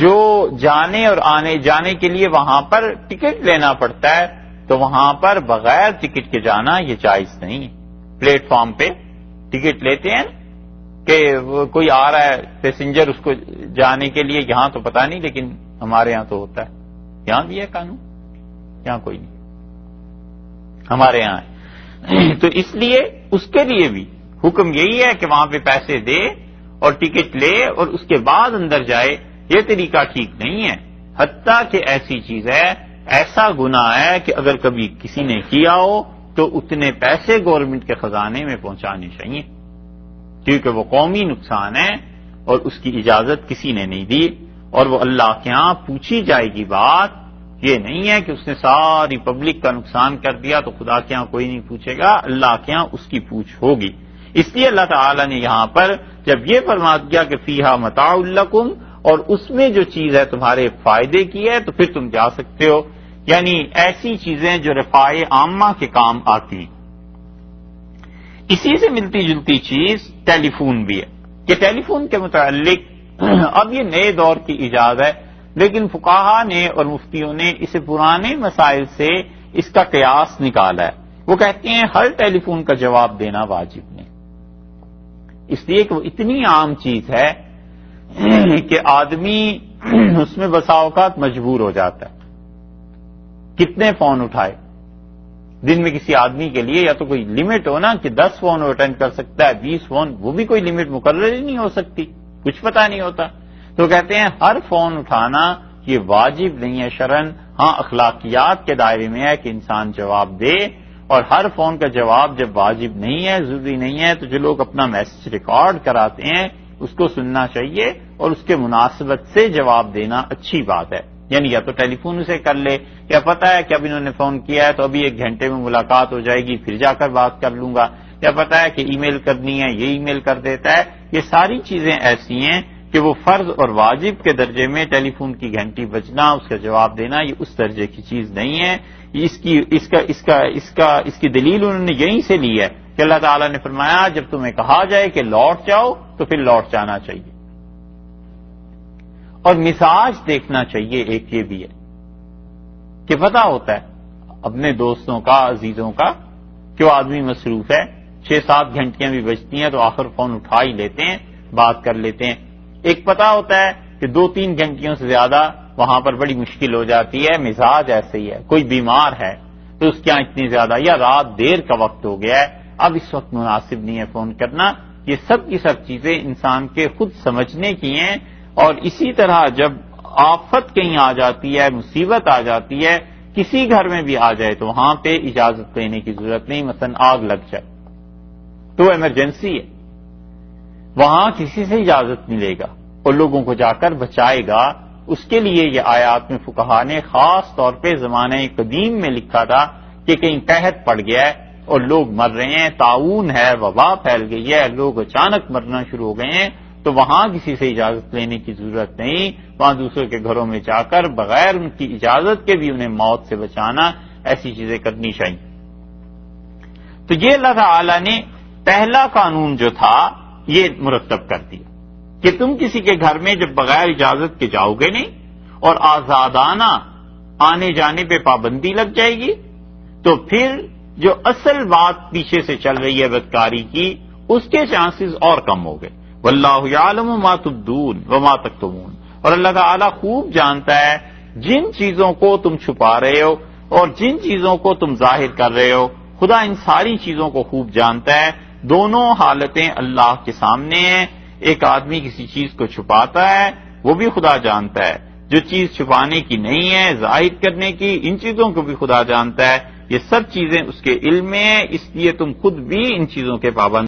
جو جانے اور جانے کے لیے وہاں پر ٹکٹ لینا پڑتا ہے، تو وہاں پر بغیر ٹکٹ کے جانا یہ جائز نہیں ہے. پلیٹ فارم پہ ٹکٹ لیتے ہیں کہ کوئی آ رہا ہے پیسنجر، اس کو جانے کے لیے، یہاں تو پتہ نہیں لیکن ہمارے یہاں تو ہوتا ہے، یہاں بھی ہے قانون، یہاں کوئی نہیں، ہمارے یہاں ہے. تو اس لیے اس کے لیے بھی حکم یہی ہے کہ وہاں پہ پیسے دے اور ٹکٹ لے اور اس کے بعد اندر جائے. یہ طریقہ ٹھیک نہیں ہے، حتیٰ کہ ایسی چیز ہے، ایسا گناہ ہے کہ اگر کبھی کسی نے کیا ہو تو اتنے پیسے گورنمنٹ کے خزانے میں پہنچانے چاہیے، کیونکہ وہ قومی نقصان ہے اور اس کی اجازت کسی نے نہیں دی، اور وہ اللہ کے ہاں پوچھی جائے گی. بات یہ نہیں ہے کہ اس نے ساری پبلک کا نقصان کر دیا تو خدا کے ہاں کوئی نہیں پوچھے گا، اللہ کے ہاں اس کی پوچھ ہوگی. اس لیے اللہ تعالی نے یہاں پر جب یہ فرما دیا کہ فیہا متاع لکم، اور اس میں جو چیز ہے تمہارے فائدے کی ہے، تو پھر تم جا سکتے ہو. یعنی ایسی چیزیں جو رفاع عامہ کے کام آتی. اسی سے ملتی جلتی چیز ٹیلی فون بھی ہے کہ ٹیلی فون کے متعلق اب یہ نئے دور کی ایجاد ہے، لیکن فقہا نے اور مفتیوں نے اسے پرانے مسائل سے اس کا قیاس نکالا ہے. وہ کہتے ہیں ہر ٹیلی فون کا جواب دینا واجب نہیں، اس لیے کہ وہ اتنی عام چیز ہے کہ آدمی اس میں بسا اوقات مجبور ہو جاتا ہے. کتنے فون اٹھائے دن میں کسی آدمی کے لیے؟ یا تو کوئی لمٹ ہو نا کہ 10 فون اٹینڈ کر سکتا ہے، 20 فون، وہ بھی کوئی لمٹ مقرر ہی نہیں ہو سکتی، کچھ پتہ نہیں ہوتا. تو کہتے ہیں ہر فون اٹھانا یہ واجب نہیں ہے شرعن. ہاں اخلاقیات کے دائرے میں ہے کہ انسان جواب دے، اور ہر فون کا جواب جب واجب نہیں ہے، ضروری نہیں ہے، تو جو لوگ اپنا میسج ریکارڈ کراتے ہیں اس کو سننا چاہیے اور اس کے مناسبت سے جواب دینا اچھی بات ہے. یعنی یا تو ٹیلی فون سے کر لے، یا پتہ ہے کہ اب انہوں نے فون کیا ہے تو ابھی 1 گھنٹے میں ملاقات ہو جائے گی، پھر جا کر بات کر لوں گا، یا پتہ ہے کہ ای میل کرنی ہے، یہ ای میل کر دیتا ہے. یہ ساری چیزیں ایسی ہیں کہ وہ فرض اور واجب کے درجے میں ٹیلی فون کی گھنٹی بجنا، اس کا جواب دینا، یہ اس درجے کی چیز نہیں ہے. اس کی دلیل انہوں نے یہیں سے لی ہے کہ اللہ تعالیٰ نے فرمایا جب تمہیں کہا جائے کہ لوٹ جاؤ تو پھر لوٹ جانا چاہیے. اور مزاج دیکھنا چاہیے. ایک یہ بھی ہے کہ پتہ ہوتا ہے اپنے دوستوں کا، عزیزوں کا، کہ وہ آدمی مصروف ہے، 6-7 گھنٹیاں بھی بجتی ہیں تو آخر فون اٹھا ہی لیتے ہیں، بات کر لیتے ہیں. ایک پتہ ہوتا ہے کہ 2-3 گھنٹیوں سے زیادہ وہاں پر بڑی مشکل ہو جاتی ہے، مزاج ایسے ہی ہے، کوئی بیمار ہے تو اس کے یہاں اتنی زیادہ، یا رات دیر کا وقت ہو گیا ہے، اب اس وقت مناسب نہیں ہے فون کرنا. یہ سب کی سب چیزیں انسان کے خود سمجھنے کی ہیں. اور اسی طرح جب آفت کہیں آ جاتی ہے، مصیبت آ جاتی ہے، کسی گھر میں بھی آ جائے تو وہاں پہ اجازت لینے کی ضرورت نہیں. مثلا آگ لگ جائے تو ایمرجنسی ہے، وہاں کسی سے اجازت نہیں لے گا اور لوگوں کو جا کر بچائے گا. اس کے لیے یہ آیات میں فقہا نے خاص طور پہ زمانہ قدیم میں لکھا تھا کہ کہیں قحط پڑ گیا ہے اور لوگ مر رہے ہیں، طاعون ہے، وبا پھیل گئی ہے، لوگ اچانک مرنا شروع ہو گئے ہیں، تو وہاں کسی سے اجازت لینے کی ضرورت نہیں، وہاں دوسروں کے گھروں میں جا کر بغیر ان کی اجازت کے بھی انہیں موت سے بچانا، ایسی چیزیں کرنی چاہیے۔ تو یہ اللہ تعالی نے پہلا قانون جو تھا یہ مرتب کر دیا کہ تم کسی کے گھر میں جب بغیر اجازت کے جاؤ گے نہیں اور آزادانہ آنے جانے پہ پابندی لگ جائے گی، تو پھر جو اصل بات پیچھے سے چل رہی ہے بدکاری کی، اس کے چانسز اور کم ہو گئے۔ واللہ یعلم ما تبدون وما تکتمون، اور اللہ تعالیٰ خوب جانتا ہے جن چیزوں کو تم چھپا رہے ہو اور جن چیزوں کو تم ظاہر کر رہے ہو، خدا ان ساری چیزوں کو خوب جانتا ہے۔ دونوں حالتیں اللہ کے سامنے ہیں، ایک آدمی کسی چیز کو چھپاتا ہے وہ بھی خدا جانتا ہے، جو چیز چھپانے کی نہیں ہے ظاہر کرنے کی، ان چیزوں کو بھی خدا جانتا ہے۔ یہ سب چیزیں اس کے علم میں ہیں، اس لیے تم خود بھی ان چیزوں کے پابند